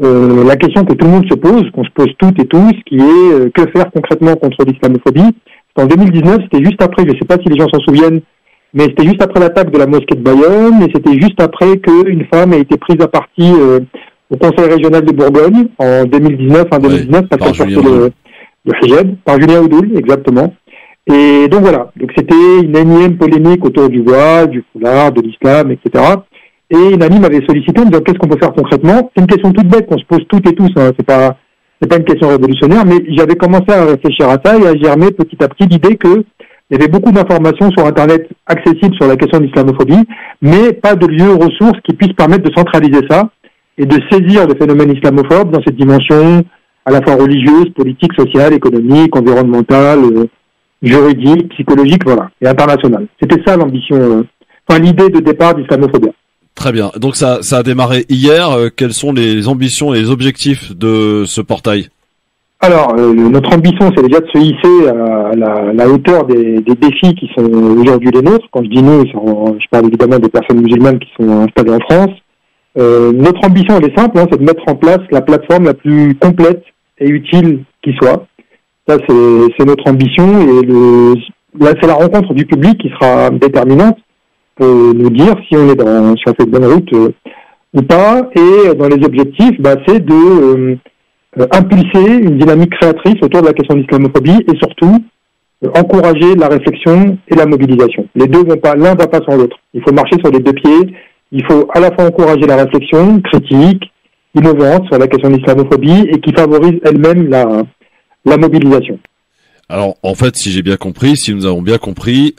la question que tout le monde se pose, qu'on se pose toutes et tous, qui est que faire concrètement contre l'islamophobie. En 2019, c'était juste après, je ne sais pas si les gens s'en souviennent, mais c'était juste après l'attaque de la mosquée de Bayonne, et c'était juste après qu'une femme ait été prise à partie au Conseil régional de Bourgogne en 2019, parce qu'elle portait le hijab, par Julien Oudoul, exactement. Et donc voilà, donc c'était une énième polémique autour du voile, du foulard, de l'islam, etc. Et une amie m'avait sollicité en me disant qu'est-ce qu'on peut faire concrètement. C'est une question toute bête qu'on se pose toutes et tous, hein. C'est pas une question révolutionnaire, mais j'avais commencé à réfléchir à ça et à germer petit à petit l'idée que il y avait beaucoup d'informations sur Internet accessibles sur la question de l'islamophobie, mais pas de lieux ressources qui puissent permettre de centraliser ça et de saisir le phénomène islamophobe dans cette dimension à la fois religieuse, politique, sociale, économique, environnementale, juridique, psychologique, voilà, et internationale. C'était ça l'ambition, l'idée de départ d'Islamophobia. Très bien. Donc ça a démarré hier. Quelles sont les ambitions et les objectifs de ce portail ? Alors, notre ambition, c'est déjà de se hisser à la hauteur des défis qui sont aujourd'hui les nôtres. Quand je dis nous, je parle évidemment des personnes musulmanes qui sont installées en France. Notre ambition, elle est simple, c'est de mettre en place la plateforme la plus complète et utile qui soit. Ça, c'est notre ambition, et là, c'est la rencontre du public qui sera déterminante pour nous dire si on est sur cette bonne route ou pas. Et dans les objectifs, c'est de impulser une dynamique créatrice autour de la question de l'islamophobie et surtout encourager la réflexion et la mobilisation. Les deux l'un va pas sans l'autre. Il faut marcher sur les 2 pieds. Il faut à la fois encourager la réflexion critique, innovante sur la question de l'islamophobie et qui favorise elle-même la mobilisation. Alors, en fait, si nous avons bien compris,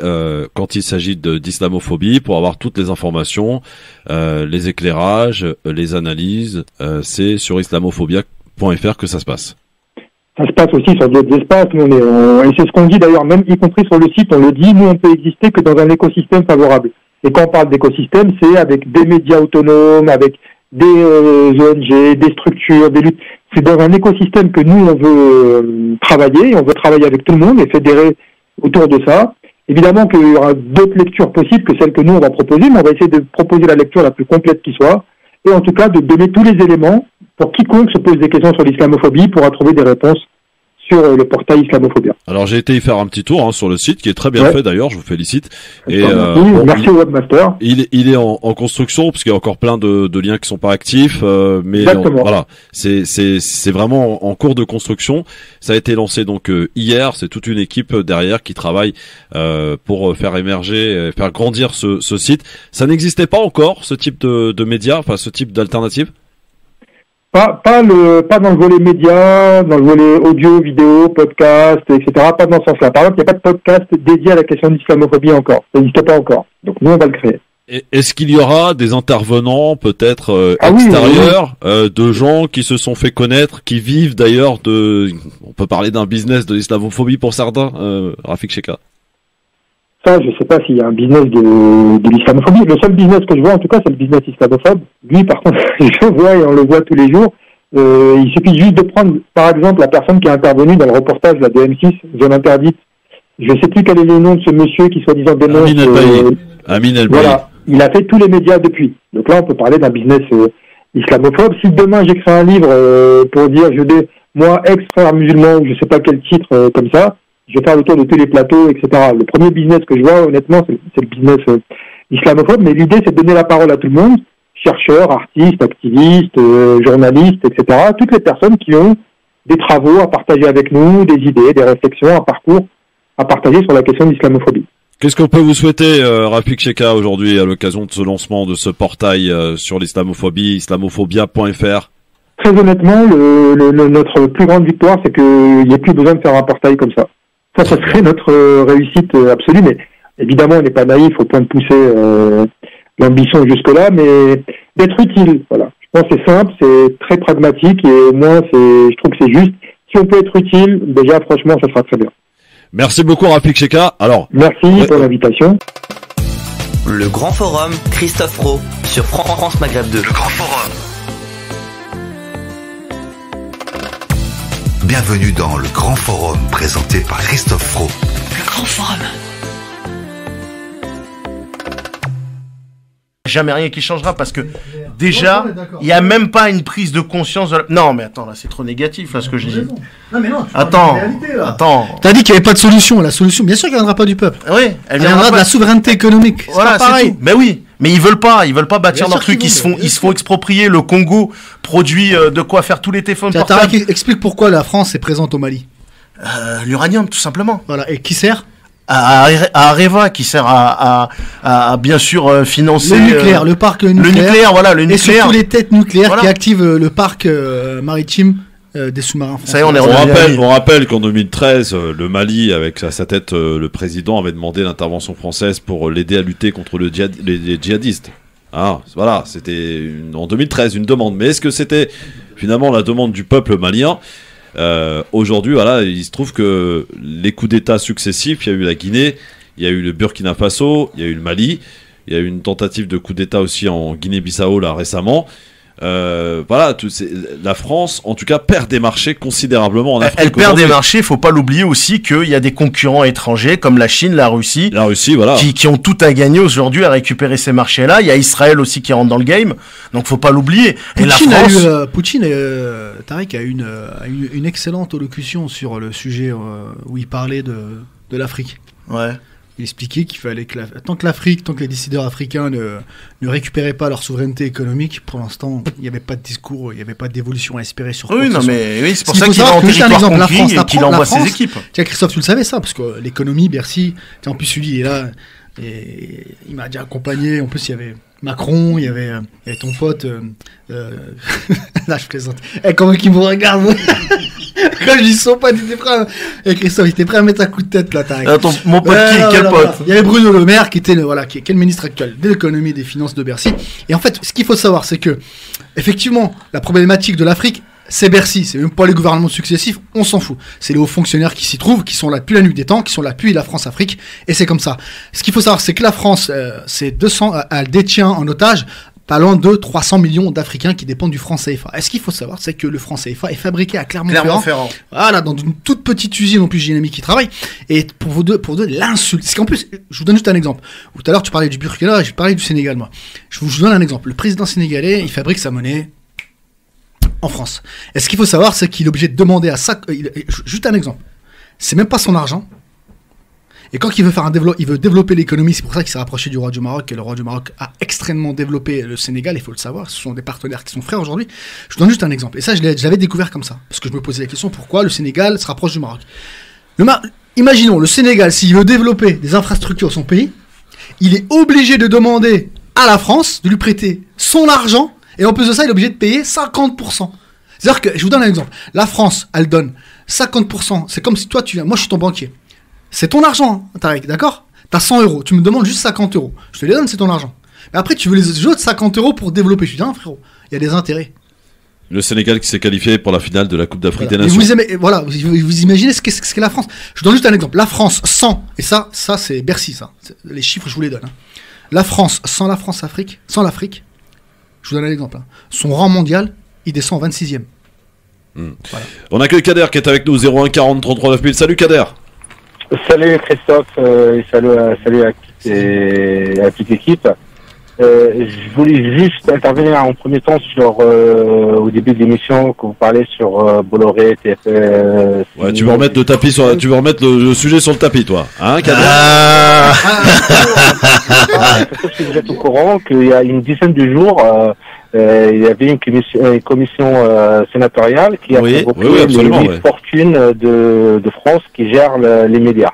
quand il s'agit d'islamophobie, pour avoir toutes les informations, les éclairages, les analyses, c'est sur islamophobia.fr que ça se passe. Ça se passe aussi sur d'autres espaces. Et c'est ce qu'on dit d'ailleurs, même y compris sur le site, on le dit, nous on peut exister que dans un écosystème favorable. Et quand on parle d'écosystème, c'est avec des médias autonomes, avec des ONG, des structures, des luttes. C'est dans un écosystème que nous, on veut travailler. On veut travailler avec tout le monde et fédérer autour de ça. Évidemment qu'il y aura d'autres lectures possibles que celles que nous, on va proposer, mais on va essayer de proposer la lecture la plus complète qui soit. Et en tout cas, de donner tous les éléments pour quiconque se pose des questions sur l'islamophobie pourra trouver des réponses sur le portail Islamophobia. Alors j'ai été y faire un petit tour sur le site qui est très bien fait d'ailleurs, je vous félicite. Et merci au webmaster. Il est en construction parce qu'il y a encore plein de liens qui sont pas actifs, mais voilà, c'est vraiment en cours de construction. Ça a été lancé donc hier, c'est toute une équipe derrière qui travaille pour faire émerger, faire grandir ce site. Ça n'existait pas encore ce type de médias, enfin ce type d'alternative. Pas dans le volet média, dans le volet audio, vidéo, podcast, etc. Pas dans ce sens-là. Par exemple, il n'y a pas de podcast dédié à la question de l'islamophobie encore. Ça n'existe pas encore. Donc nous, on va le créer. Est-ce qu'il y aura des intervenants peut-être extérieurs, de gens qui se sont fait connaître, qui vivent d'ailleurs on peut parler d'un business de l'islamophobie pour certains, Rafik Cheka? Ça, je sais pas s'il y a un business de l'islamophobie. Le seul business que je vois, en tout cas, c'est le business islamophobe. Lui, par contre, je vois et on le voit tous les jours. Il suffit juste de prendre, par exemple, la personne qui est intervenue dans le reportage de M6, Zone Interdite. Je sais plus quel est le nom de ce monsieur qui soi-disant dénonce. Amin El Bailly. Voilà. Il a fait tous les médias depuis. Donc là, on peut parler d'un business islamophobe. Si demain j'écris un livre pour dire moi, ex-frère musulman, ou je sais pas quel titre comme ça, je vais faire le tour de tous les plateaux, etc. Le premier business que je vois, honnêtement, c'est le business islamophobe, mais l'idée, c'est de donner la parole à tout le monde, chercheurs, artistes, activistes, journalistes, etc. Toutes les personnes qui ont des travaux à partager avec nous, des idées, des réflexions, un parcours à partager sur la question de l'islamophobie. Qu'est-ce qu'on peut vous souhaiter, Rafik Cheka, aujourd'hui, à l'occasion de ce lancement de ce portail sur l'islamophobie, islamophobia.fr? Très honnêtement, notre plus grande victoire, c'est qu'il n'y ait plus besoin de faire un portail comme ça. Ça serait notre réussite absolue, mais évidemment, on n'est pas naïf au point de pousser l'ambition jusque-là, mais d'être utile, voilà. Je pense que c'est simple, c'est très pragmatique, et au moins, je trouve que c'est juste. Si on peut être utile, déjà, franchement, ça sera très bien. Merci beaucoup, Rafik Cheka. Merci pour l'invitation. Le Grand Forum, Christophe Roux, sur France Maghreb 2. Le Grand Forum. Bienvenue dans le Grand Forum, présenté par Christophe Fro. Le Grand Forum. Jamais rien qui changera parce que déjà, il n'y a même pas une prise de conscience de la... Non, mais attends, là, c'est trop négatif, là, ce que je dis. Non, mais non, attends. T'as dit qu'il n'y avait pas de solution. La solution, bien sûr qu'elle ne viendra pas du peuple. Oui, elle viendra de la souveraineté économique. Voilà, c'est tout. Mais oui. Mais ils veulent pas bâtir leur truc. Ils se font exproprier. Le Congo produit de quoi faire tous les téléphones portables. Explique pourquoi la France est présente au Mali. L'uranium, tout simplement. Voilà. Et qui sert à Areva, qui sert à bien sûr financer le nucléaire, le parc nucléaire. Le nucléaire, voilà, le nucléaire. Et surtout les têtes nucléaires qui activent le parc maritime des sous-marins français. Ça y est, on rappelle qu'en 2013, le Mali, avec à sa tête le président, avait demandé l'intervention française pour l'aider à lutter contre les djihadistes. Voilà, c'était en 2013 une demande. Mais est-ce que c'était finalement la demande du peuple malien ? Aujourd'hui, voilà, il se trouve que les coups d'État successifs, il y a eu la Guinée, il y a eu le Burkina Faso, il y a eu le Mali, il y a eu une tentative de coup d'État aussi en Guinée-Bissau là récemment. Voilà, la France, en tout cas, perd des marchés considérablement en Afrique. Elle perd des marchés. Il faut pas l'oublier aussi qu'il y a des concurrents étrangers comme la Chine, la Russie, voilà, qui ont tout à gagner aujourd'hui à récupérer ces marchés-là. Il y a Israël aussi qui rentre dans le game, donc faut pas l'oublier. Et la France, Poutine, Tariq a eu une excellente allocution sur le sujet où il parlait de l'Afrique. Ouais. Il expliquait qu'il fallait que tant que les décideurs africains ne récupéraient pas leur souveraineté économique, pour l'instant, il n'y avait pas de discours, il n'y avait pas d'évolution à espérer sur quoi. Oui, non, mais oui, c'est pour ça qu'il va en territoire conquis et qu'il envoie ses équipes. Tiens, Christophe, tu le savais ça, parce que l'économie, Bercy, en plus, lui, il est là, et il m'a déjà accompagné. En plus, il y avait Macron, il y avait ton pote. Là, je plaisante. Comment qu'il me regarde, moi. Quand je dis son pote, il était prêt à... Christophe, il était prêt à mettre un coup de tête, là, t'arrives. Attends, mon pote quel pote? Il y avait Bruno Le Maire, qui était qui est le ministre actuel de l'économie et des finances de Bercy. Et en fait, ce qu'il faut savoir, c'est que, effectivement, la problématique de l'Afrique, c'est Bercy, c'est même pas les gouvernements successifs, on s'en fout. C'est les hauts fonctionnaires qui s'y trouvent, qui sont là depuis la nuit des temps, qui sont là depuis la France-Afrique, et c'est comme ça. Ce qu'il faut savoir, c'est que la France, elle détient en otage pas loin de 300 millions d'Africains qui dépendent du franc CFA. Et ce qu'il faut savoir, c'est que le franc CFA est fabriqué à Clermont-Ferrand. Voilà, dans une toute petite usine en plus dynamique qui travaille. Et pour vous deux l'insulte. C'est qu'en plus, je vous donne juste un exemple. Tout à l'heure, tu parlais du Burkina, et je parlais du Sénégal, moi. Je vous donne un exemple. Le président sénégalais, il fabrique sa monnaie en France. Et ce qu'il faut savoir, c'est qu'il est obligé de demander à ça. Juste un exemple. C'est même pas son argent. Et quand il veut faire il veut développer l'économie, c'est pour ça qu'il s'est rapproché du roi du Maroc. Et le roi du Maroc a extrêmement développé le Sénégal, il faut le savoir. Ce sont des partenaires qui sont frères aujourd'hui. Je vous donne juste un exemple. Et ça, je l'avais découvert comme ça. Parce que je me posais la question, pourquoi le Sénégal se rapproche du Maroc. Imaginons, le Sénégal, s'il veut développer des infrastructures dans son pays, il est obligé de demander à la France de lui prêter son argent. Et en plus de ça, il est obligé de payer 50%. C'est-à-dire que, je vous donne un exemple. La France, elle donne 50%. C'est comme si toi, moi, je suis ton banquier. C'est ton argent, hein, Tarek, d'accord? T'as 100 euros, tu me demandes juste 50 euros. Je te les donne, c'est ton argent. Mais après, tu veux les autres 50 euros pour développer. Je dis, non, frérot, il y a des intérêts. Le Sénégal qui s'est qualifié pour la finale de la Coupe d'Afrique des Nations. Vous imaginez ce qu'est la France. Je donne juste un exemple. La France, sans, et ça c'est Bercy, ça. Les chiffres, je vous les donne. Hein. La France, sans l'Afrique, je vous donne un exemple. Hein. Son rang mondial, il descend en 26e. Voilà. On accueille Kader qui est avec nous, 01 40 33 9000. Salut Kader. Salut Christophe, et salut à toute l'équipe. Je voulais juste intervenir en premier temps sur au début de l'émission que vous parlez sur Bolloré, TFS. Ouais, tu veux remettre le sujet sur le tapis, toi, hein, Kader? Si vous êtes au courant qu'il y a une dizaine de jours, il y avait une commission sénatoriale qui a convoqué les fortunes de France qui gèrent les médias.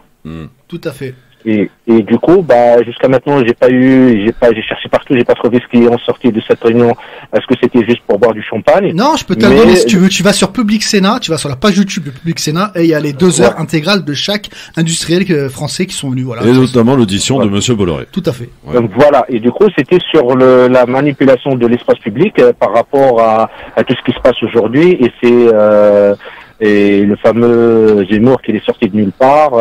Tout à fait. Et du coup, jusqu'à maintenant, j'ai cherché partout, j'ai pas trouvé ce qui est en sorti de cette réunion. Est-ce que c'était juste pour boire du champagne? Non, je peux te donner si tu veux. Tu vas sur Public Sénat, tu vas sur la page YouTube de Public Sénat et il y a les 2 heures intégrales de chaque industriel français qui sont venus. Voilà. Et notamment l'audition de Monsieur Bolloré. Tout à fait. Ouais. Donc voilà. Et du coup, c'était sur la manipulation de l'espace public par rapport à tout ce qui se passe aujourd'hui. Et c'est et le fameux Zemmour qui est sorti de nulle part,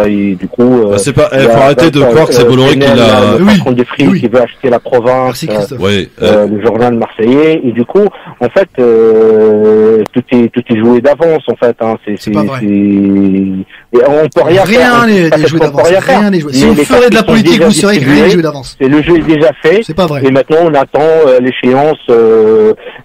et du coup, c'est pas, faut arrêter de croire que c'est Bolloré qui l'a. Le patron des frics qui veut acheter la province, le journal marseillais, et du coup, en fait, tout est joué d'avance, en fait, hein, c'est pas vrai. Et on peut rien faire. Rien n'est joué d'avance. Rien n'est joué. Si vous ferez de la politique, vous saurez que rien n'est joué d'avance. Et le jeu est déjà fait. C'est pas vrai. Et maintenant, on attend l'échéance,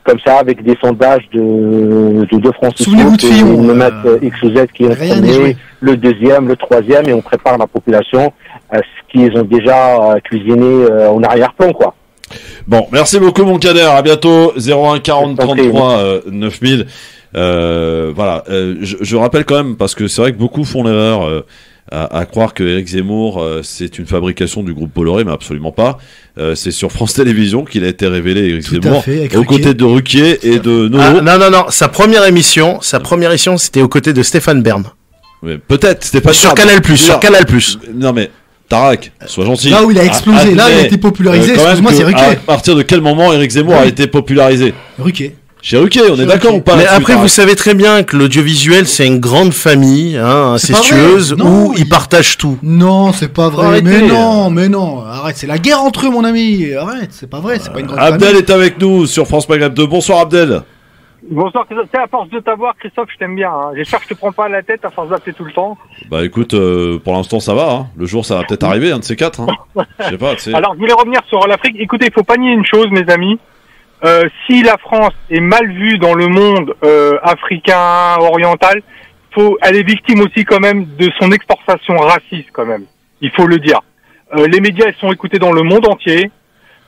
comme ça, avec des sondages de France. Souvenez-vous de Fillon. Ils me mettent X ou Z qui est en premier, le deuxième, le troisième, et on prépare la population à ce qu'ils ont déjà cuisiné en arrière-plan, quoi. Bon, merci beaucoup mon Kader, à bientôt, 01 40 33 9000. Voilà, je rappelle quand même, parce que c'est vrai que beaucoup font l'erreur à croire que Éric Zemmour c'est une fabrication du groupe Bolloré, mais absolument pas. C'est sur France Télévisions qu'il a été révélé, Éric Zemmour, aux côtés de Ruquier et de Nono. Non, sa première émission, c'était aux côtés de Stéphane Bern. Oui, peut-être, Stéphane sur Canal+, sur Canal+. Non mais Tarak, sois gentil. Là où il a explosé, là il a été popularisé, excuse-moi, c'est Ruquier. À partir de quel moment Éric Zemmour a été popularisé? Ruquier. Chez Ruquier, on est d'accord ou pas? Mais après, vous savez très bien que l'audiovisuel, c'est une grande famille, hein, incestueuse, où ils partagent tout. Non, c'est pas vrai. Arrêtez. Mais non, arrête, c'est la guerre entre eux, mon ami. Arrête, c'est pas vrai, c'est pas une grande Abdel famille. est avec nous sur France Maghreb 2. Bonsoir Abdel. Bonsoir Christophe, à force de t'avoir Christophe, je t'aime bien, hein. J'espère que je te prends pas à la tête à force d'appeler tout le temps. Bah écoute, pour l'instant ça va, hein. Le jour ça va peut-être arriver, un de ces quatre, hein. Je sais pas, tu sais. Alors je voulais revenir sur l'Afrique, écoutez, il faut pas nier une chose mes amis, si la France est mal vue dans le monde africain, oriental, elle est victime aussi quand même de son exportation raciste quand même, il faut le dire. Les médias ils sont écoutés dans le monde entier,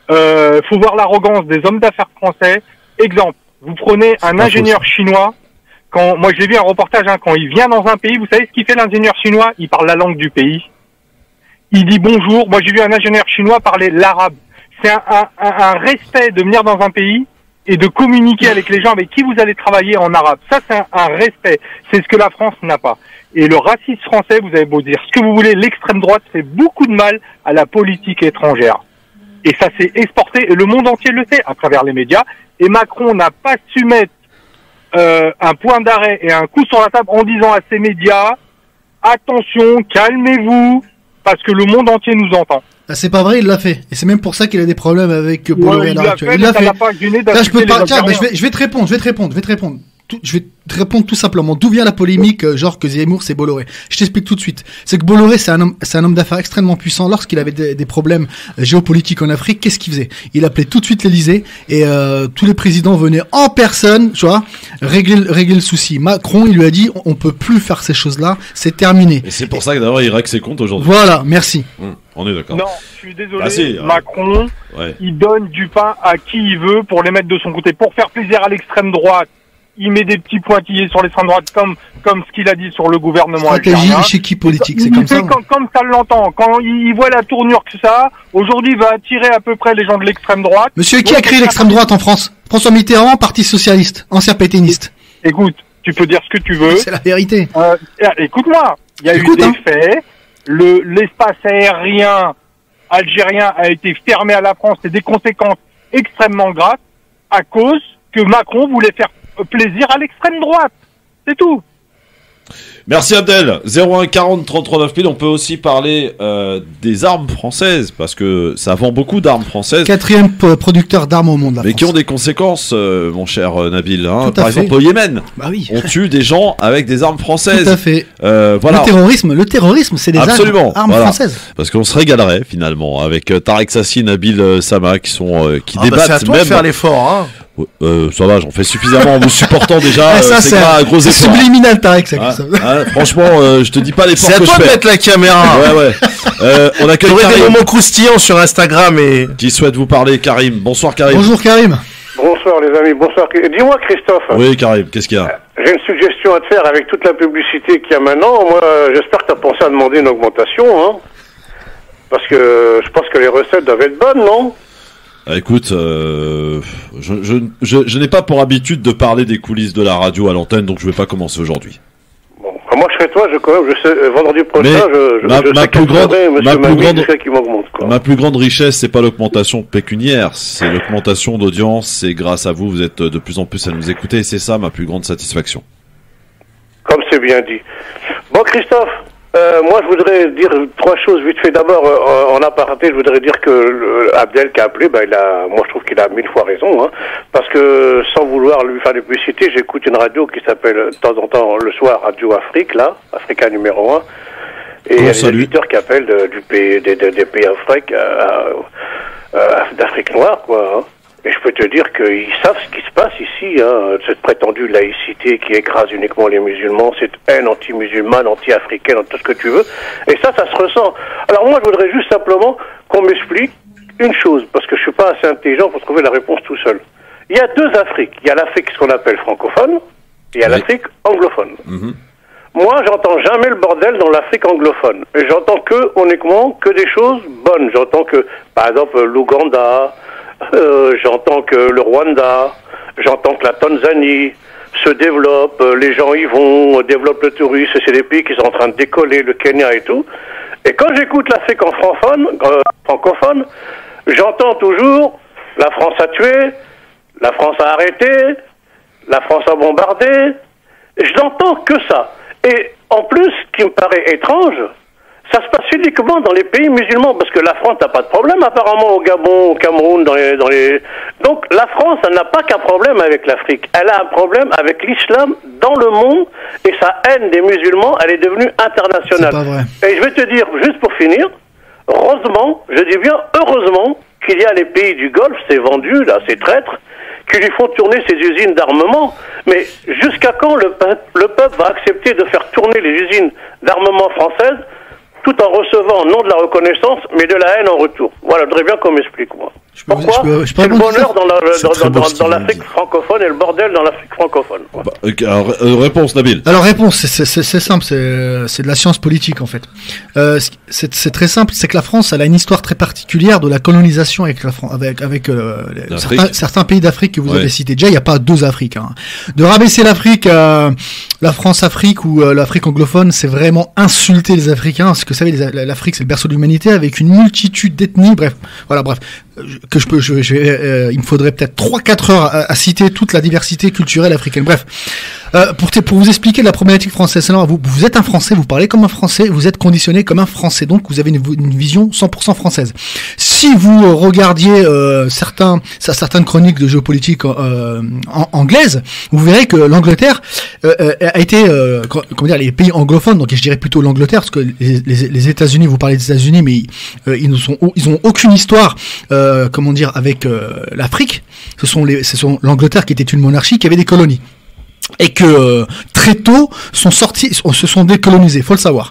faut voir l'arrogance des hommes d'affaires français. Exemple, vous prenez un ingénieur chinois, moi je l'ai vu un reportage, hein, quand il vient dans un pays, vous savez ce qu'il fait l'ingénieur chinois? Il parle la langue du pays. Il dit bonjour. Moi j'ai vu un ingénieur chinois parler l'arabe. C'est un respect de venir dans un pays et de communiquer avec les gens avec qui vous allez travailler en arabe. Ça c'est un respect. C'est ce que la France n'a pas. Et le racisme français, vous avez beau dire ce que vous voulez, l'extrême droite fait beaucoup de mal à la politique étrangère. Et ça s'est exporté, et le monde entier le sait, à travers les médias. Et Macron n'a pas su mettre un point d'arrêt et un coup sur la table en disant à ces médias « Attention, calmez-vous, parce que le monde entier nous entend. » C'est pas vrai, il l'a fait. Et c'est même pour ça qu'il a des problèmes avec Bolloré à l'heure actuelle. Il l'a fait. Là, je peux pas. Tiens, je vais te répondre. je vais te répondre tout simplement. D'où vient la polémique, genre que Zemmour c'est Bolloré? Je t'explique tout de suite. C'est que Bolloré c'est un homme d'affaires extrêmement puissant. Lorsqu'il avait des problèmes géopolitiques en Afrique, qu'est-ce qu'il faisait? Il appelait tout de suite l'Élysée et tous les présidents venaient en personne, tu vois, régler le souci. Macron, il lui a dit on peut plus faire ces choses-là, c'est terminé. Et c'est pour ça que d'ailleurs il règle ses comptes aujourd'hui. Voilà, merci. On est d'accord. Non, je suis désolé. Macron, il donne du pain à qui il veut pour les mettre de son côté, pour faire plaisir à l'extrême droite. Il met des petits pointillés sur l'extrême droite comme ce qu'il a dit sur le gouvernement algérien. Chez qui politique, c'est comme ça. Comme ça l'entend. Quand il voit la tournure que ça a, aujourd'hui il va attirer à peu près les gens de l'extrême droite. Monsieur, qui a créé l'extrême droite en France? François Mitterrand, Parti Socialiste, ancien pétainiste. Écoute, tu peux dire ce que tu veux. C'est la vérité. Écoute-moi, il y a eu des faits. L'espace aérien algérien a été fermé à la France et des conséquences extrêmement graves à cause que Macron voulait faire plaisir à l'extrême droite. C'est tout. Merci Abdel. 01 40 33 9000. On peut aussi parler des armes françaises parce que ça vend beaucoup d'armes françaises. 4e producteur d'armes au monde. Mais qui ont des conséquences, mon cher Nabil. Hein. Par exemple, au Yémen, on tue des gens avec des armes françaises. Tout à fait. Voilà. Le terrorisme, c'est des armes françaises. Parce qu'on se régalerait finalement avec Tarek Sassi, Nabil Sama qui débattent. C'est à toi de faire l'effort. Hein. Ça va, j'en fais suffisamment en vous supportant déjà. C'est pas un gros effort. C'est subliminal, Tarek, ça. Franchement, je te dis pas l'effort que je fais. C'est à toi de mettre la caméra. On accueille Karim. Des moments croustillants sur Instagram et qui souhaite vous parler, Karim. Bonsoir, Karim. Bonjour, Karim. Bonsoir, les amis. Bonsoir. Dis-moi, Christophe. Oui, Karim. Qu'est-ce qu'il y a? J'ai une suggestion à te faire avec toute la publicité qu'il y a maintenant. Moi, j'espère que tu as pensé à demander une augmentation, hein. Parce que je pense que les recettes doivent être bonnes, non? Écoute, je n'ai pas pour habitude de parler des coulisses de la radio à l'antenne, donc je vais pas commencer aujourd'hui. Bon, moi je serai toi, je sais, vendredi prochain, ma plus grande richesse, c'est pas l'augmentation pécuniaire, c'est l'augmentation d'audience, c'est grâce à vous, vous êtes de plus en plus à nous écouter, et c'est ça ma plus grande satisfaction. Comme c'est bien dit. Bon, Christophe, moi, je voudrais dire 3 choses vite fait. D'abord, en aparté, je voudrais dire que Abdel qui a appelé, moi, je trouve qu'il a 1000 fois raison, hein, parce que sans vouloir lui faire de publicité, j'écoute une radio qui s'appelle de temps en temps le soir Radio Afrique, là, Africa numéro 1, et il y a des auditeurs qui appellent des pays Afrique, d'Afrique noire, quoi. Hein. Et je peux te dire qu'ils savent ce qui se passe ici, hein, cette prétendue laïcité qui écrase uniquement les musulmans, cette haine anti-musulmane, anti-africaine, tout ce que tu veux. Et ça se ressent. Alors moi, je voudrais juste simplement qu'on m'explique une chose, parce que je suis pas assez intelligent pour trouver la réponse tout seul. Il y a 2 Afriques. Il y a l'Afrique, ce qu'on appelle francophone, et il y a l'Afrique anglophone. Moi, j'entends jamais le bordel dans l'Afrique anglophone. Et j'entends uniquement que des choses bonnes. J'entends que, par exemple, l'Ouganda, j'entends que le Rwanda, j'entends que la Tanzanie se développe, les gens y vont, développent le tourisme, c'est des pays qui sont en train de décoller, le Kenya et tout. Et quand j'écoute l'Afrique en francophone, j'entends toujours la France a tué, la France a arrêté, la France a bombardé. Je n'entends que ça. Et en plus, ce qui me paraît étrange, ça se passe uniquement dans les pays musulmans, parce que la France n'a pas de problème apparemment au Gabon, au Cameroun, dans les... Donc la France, elle n'a pas qu'un problème avec l'Afrique, elle a un problème avec l'islam dans le monde, et sa haine des musulmans, elle est devenue internationale. C'est pas vrai. Et je vais te dire, juste pour finir, heureusement, je dis bien heureusement, qu'il y a les pays du Golfe, ces vendus, là, ces traîtres, qui lui font tourner ses usines d'armement. Mais jusqu'à quand le peuple va accepter de faire tourner les usines d'armement françaises tout en recevant non de la reconnaissance, mais de la haine en retour? Voilà, je voudrais bien qu'on m'explique, moi. Pourquoi c'est le bonheur dans l'Afrique francophone et le bordel dans l'Afrique francophone? Réponse, Nabil. Alors, réponse, c'est simple, c'est de la science politique, en fait. C'est très simple, c'est que la France, elle a une histoire très particulière de la colonisation avec certains pays d'Afrique que vous avez cités. Déjà, il n'y a pas 2 Afriques. Hein. De rabaisser l'Afrique, la France-Afrique ou l'Afrique anglophone, c'est vraiment insulter les Africains, parce que vous savez, l'Afrique, c'est le berceau de l'humanité, avec une multitude d'ethnies, bref. Il me faudrait peut-être 3-4 heures à citer toute la diversité culturelle africaine. Bref. Pour vous expliquer la problématique française, alors vous êtes un Français, vous parlez comme un Français, vous êtes conditionné comme un Français, donc vous avez une vision 100% française. Si vous regardiez certaines chroniques de géopolitique anglaises, vous verrez que l'Angleterre a été, les pays anglophones, donc je dirais plutôt l'Angleterre, parce que les États-Unis, vous parlez des États-Unis, mais ils ont aucune histoire, avec l'Afrique. Ce sont l'Angleterre qui était une monarchie qui avait des colonies. Et que très tôt se sont décolonisés, faut le savoir.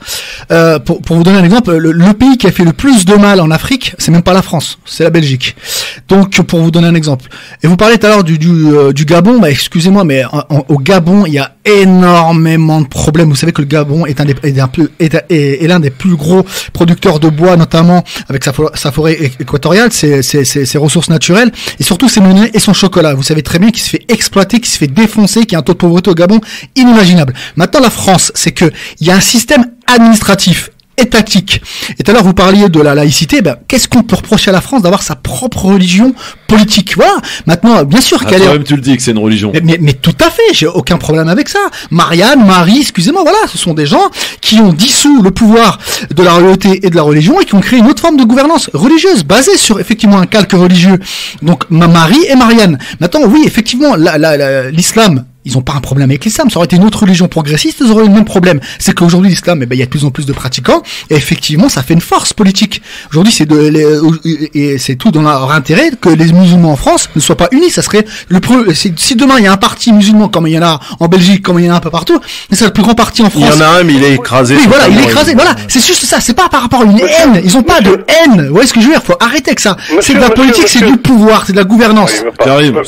Pour vous donner un exemple, le pays qui a fait le plus de mal en Afrique, c'est même pas la France, c'est la Belgique. Donc pour vous donner un exemple. Et vous parlez tout à l'heure du Gabon, excusez-moi, mais au Gabon il y a énormément de problèmes. Vous savez que le Gabon est l'un des plus gros producteurs de bois, notamment avec sa forêt équatoriale, ses ressources naturelles, et surtout ses monnaies et son chocolat. Vous savez très bien qu'il se fait exploiter, qu'il se fait défoncer, qu'il y a un taux de pauvreté au Gabon inimaginable. Maintenant, la France, c'est que il y a un système administratif étatique. Et tout à l'heure, vous parliez de la laïcité. Qu'est-ce qu'on peut reprocher à la France d'avoir sa propre religion politique? Voilà. Maintenant, bien sûr qu'elle est... Même tu le dis que c'est une religion. Mais tout à fait, j'ai aucun problème avec ça. Marie, excusez-moi, voilà, ce sont des gens qui ont dissous le pouvoir de la royauté et de la religion et qui ont créé une autre forme de gouvernance religieuse basée sur effectivement un calque religieux. Donc Marie et Marianne. Maintenant, oui, effectivement, l'islam, ils n'ont pas un problème avec l'islam. Ça aurait été une autre religion progressiste, ils auraient eu le même problème. C'est qu'aujourd'hui, l'islam, il y a de plus en plus de pratiquants, et effectivement, ça fait une force politique. Aujourd'hui, c'est tout dans leur intérêt que les musulmans en France ne soient pas unis. Ça serait si demain il y a un parti musulman, comme il y en a en Belgique, comme il y en a un peu partout, c'est le plus grand parti en France. Il y en a un, mais il est écrasé. Oui, voilà, il est écrasé. Voilà, c'est juste ça. C'est pas par rapport à une haine. Ils ont pas de haine. Vous voyez ce que je veux dire? Faut arrêter avec ça. C'est de la politique, c'est du pouvoir, c'est de la gouvernance. J'arrive.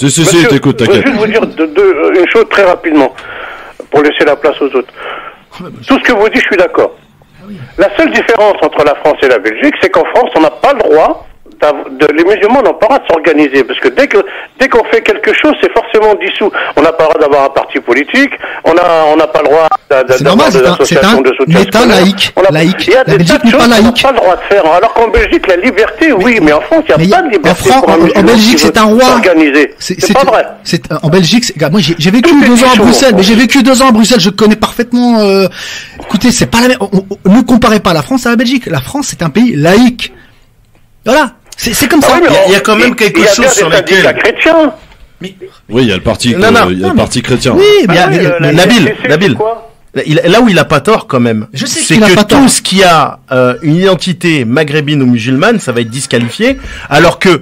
T'écoute, t'inquiète. Je vais juste vous dire une chose très rapidement, pour laisser la place aux autres. Tout ce que vous dites, je suis d'accord. La seule différence entre la France et la Belgique, c'est qu'en France, on n'a pas le droit, les musulmans n'ont pas le droit de s'organiser, parce que dès qu'on fait quelque chose, c'est forcément dissous. On n'a pas le droit d'avoir un parti politique, on n'a pas le droit d'avoir des associations de soutien. C'est un laïque. Il y a des tas de choses qu'on n'a pas le droit de faire. Alors qu'en Belgique, la liberté, oui, mais en France, il n'y a pas de liberté pour un musulman. En Belgique, c'est un roi. C'est pas vrai. En Belgique, moi, j'ai vécu 2 ans à Bruxelles, mais j'ai vécu 2 ans à Bruxelles, je connais parfaitement. Écoutez, c'est pas la même. Ne comparez pas la France à la Belgique. La France, c'est un pays laïque. Voilà. C'est comme ça. Il y a quand même quelque chose sur lequel. Chrétiens. Oui, il y a le parti, le parti chrétien. Oui, Nabil. Là où il a pas tort quand même, c'est que tout ce qui a une identité maghrébine ou musulmane, ça va être disqualifié, alors que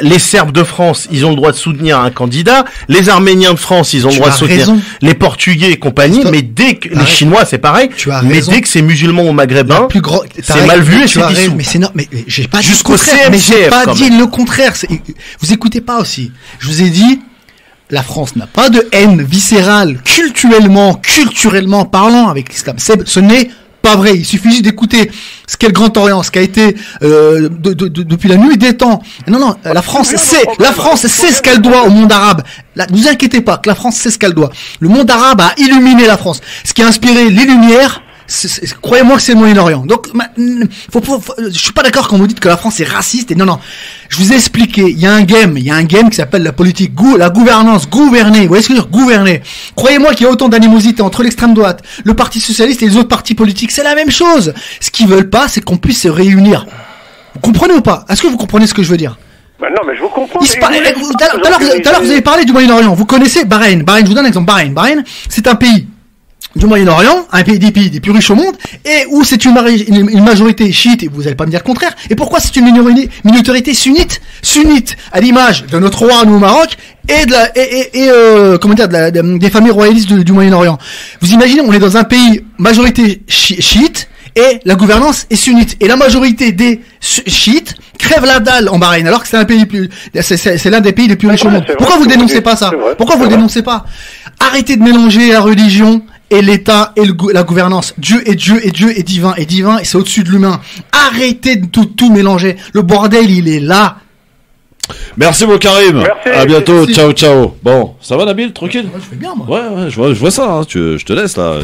les Serbes de France, ils ont le droit de soutenir un candidat, les Arméniens de France, ils ont le droit de soutenir les Portugais et compagnie, mais dès que les Chinois, c'est pareil, mais dès que c'est musulman ou maghrébin, c'est mal vu et c'est dissous. Mais c'est mais j'ai pas dit jusqu'au le contraire, mais j'ai pas dit même le contraire. Vous écoutez pas aussi. Je vous ai dit. La France n'a pas de haine viscérale, culturellement parlant avec l'islam. Ce n'est pas vrai. Il suffit juste d'écouter ce qu'est le Grand Orient, ce qui a été depuis la nuit des temps. Non, la France sait ce qu'elle doit au monde arabe. Ne vous inquiétez pas, que la France sait ce qu'elle doit. Le monde arabe a illuminé la France. Ce qui a inspiré les Lumières. Croyez-moi que c'est le Moyen-Orient. Donc, je suis pas d'accord quand vous dites que la France est raciste. Et non, je vous ai expliqué. Il y a un game qui s'appelle la politique, la gouvernance, gouverner. Vous voyez ce que je veux dire? Gouverner. Croyez-moi qu'il y a autant d'animosité entre l'extrême droite, le Parti socialiste et les autres partis politiques. C'est la même chose. Ce qu'ils veulent pas, c'est qu'on puisse se réunir. Vous comprenez ou pas? Est-ce que vous comprenez ce que je veux dire? Non, mais je vous comprends. Tout à l'heure, vous avez parlé du Moyen-Orient. Vous connaissez Bahreïn. Je vous donne un exemple. Bahreïn, c'est un pays du Moyen-Orient, un pays des plus riches au monde, et où c'est une majorité chiite, et vous n'allez pas me dire le contraire. Et pourquoi c'est une minorité sunnite, à l'image de notre roi, nous, au Maroc, et des familles royalistes du Moyen-Orient. Vous imaginez, on est dans un pays majorité chiite, et la gouvernance est sunnite. Et la majorité des chiites crèvent la dalle en Bahreïn, alors que c'est l'un des pays les plus riches au monde. Pourquoi vous dénoncez pas ça? Pourquoi vous le dénoncez pas? Arrêtez de mélanger la religion et l'État et la gouvernance. Dieu est divin, et c'est au-dessus de l'humain. Arrêtez de tout mélanger. Le bordel, il est là. Merci mon Karim. Merci. À bientôt. Merci. Ciao, ciao. Bon, ça va Nabil, tranquille. Moi, je fais bien moi. Ouais, je vois ça. Hein. Je te laisse là.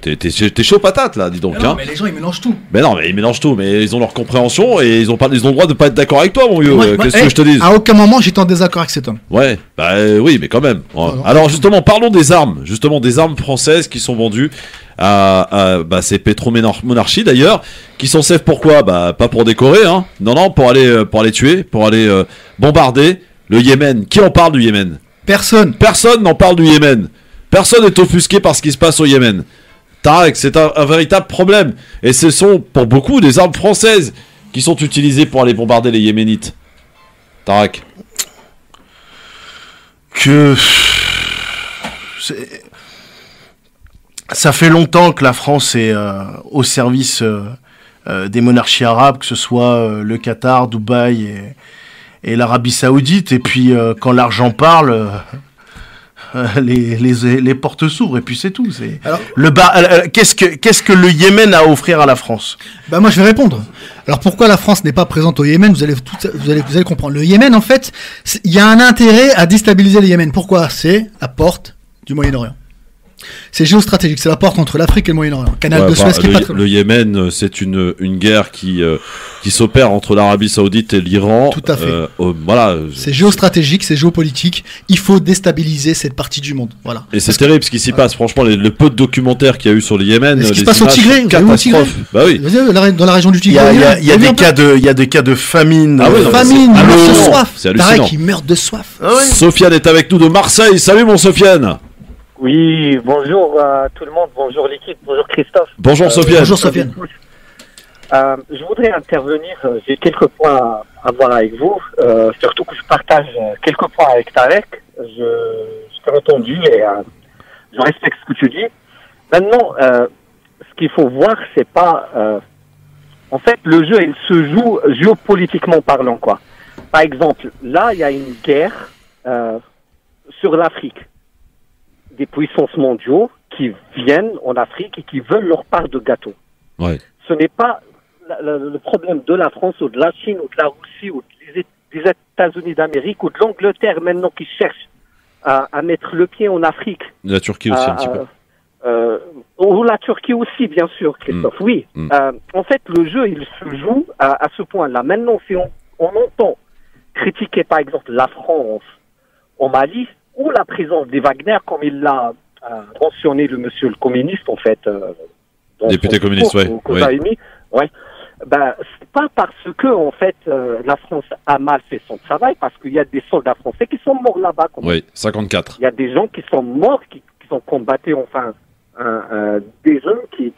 T'es chaud patate là, dis donc. Non, mais les gens ils mélangent tout. Mais non, mais ils mélangent tout. Mais ils ont leur compréhension et ils ont le droit de pas être d'accord avec toi, mon vieux. Qu'est-ce que je te dis? À aucun moment j'étais en désaccord avec cet homme. Ouais, bah oui, mais quand même. Non. Alors justement, parlons des armes. Justement, des armes françaises qui sont vendues à ces pétromonarchies d'ailleurs, qui sont safe pourquoi? Bah pas pour décorer, hein. Non, pour aller tuer, pour aller bombarder le Yémen. Qui en parle du Yémen? Personne n'en parle du Yémen. Personne n'est offusqué par ce qui se passe au Yémen. Tarek, c'est un véritable problème. Et ce sont pour beaucoup des armes françaises qui sont utilisées pour aller bombarder les Yéménites. Tarek. Ça fait longtemps que la France est au service des monarchies arabes, que ce soit le Qatar, Dubaï et l'Arabie Saoudite. Et puis quand l'argent parle, les portes s'ouvrent et puis c'est tout. Qu'est-ce que le Yémen a à offrir à la France? Bah moi je vais répondre. Alors pourquoi la France n'est pas présente au Yémen? Vous allez comprendre. Le Yémen en fait, il y a un intérêt à déstabiliser le Yémen. Pourquoi? C'est la porte du Moyen-Orient. C'est géostratégique, c'est la porte entre l'Afrique et le Moyen-Orient. Canal de Suez qui est pas très loin. Le Yémen, c'est une guerre qui s'opère entre l'Arabie Saoudite et l'Iran. Tout à fait. Voilà. C'est géostratégique, c'est géopolitique. Il faut déstabiliser cette partie du monde. Voilà. Et c'est terrible ce qui s'y passe. Franchement, le peu de documentaires qu'il y a eu sur le Yémen. Ce qui se passe au Tigré, catastrophe. Bah oui. Dans la région du Tigré. Il y a des cas de famine. Ah oui, famine, ils meurent de soif. C'est hallucinant. Qui meurent de soif. Sofiane est avec nous de Marseille. Salut mon Sofiane. Oui, bonjour à tout le monde, bonjour l'équipe, bonjour Christophe. Bonjour Sofiane. Bonjour Sofiane. Je voudrais intervenir, j'ai quelques points à voir avec vous, surtout que je partage quelques points avec Tarek. Je t'ai entendu et je respecte ce que tu dis. Maintenant, ce qu'il faut voir, c'est pas... en fait, le jeu, il se joue géopolitiquement parlant, quoi. Par exemple, là, il y a une guerre sur l'Afrique. Des puissances mondiaux qui viennent en Afrique et qui veulent leur part de gâteau. Ouais. Ce n'est pas le problème de la France ou de la Chine ou de la Russie ou des États-Unis d'Amérique ou de l'Angleterre maintenant qui cherchent à mettre le pied en Afrique. La Turquie aussi un petit peu. Ou la Turquie aussi, bien sûr, Christophe, oui. En fait, le jeu, il se joue à ce point-là. Maintenant, si on entend critiquer, par exemple, la France au Mali, ou la présence des Wagner, comme il l'a mentionné le monsieur le communiste, en fait. Député communiste, oui. Ouais. Ben, c'est pas parce que, en fait, la France a mal fait son travail, parce qu'il y a des soldats français qui sont morts là-bas. Oui, 54. Il y a des gens qui sont morts, qui sont combattus, enfin, des gens qui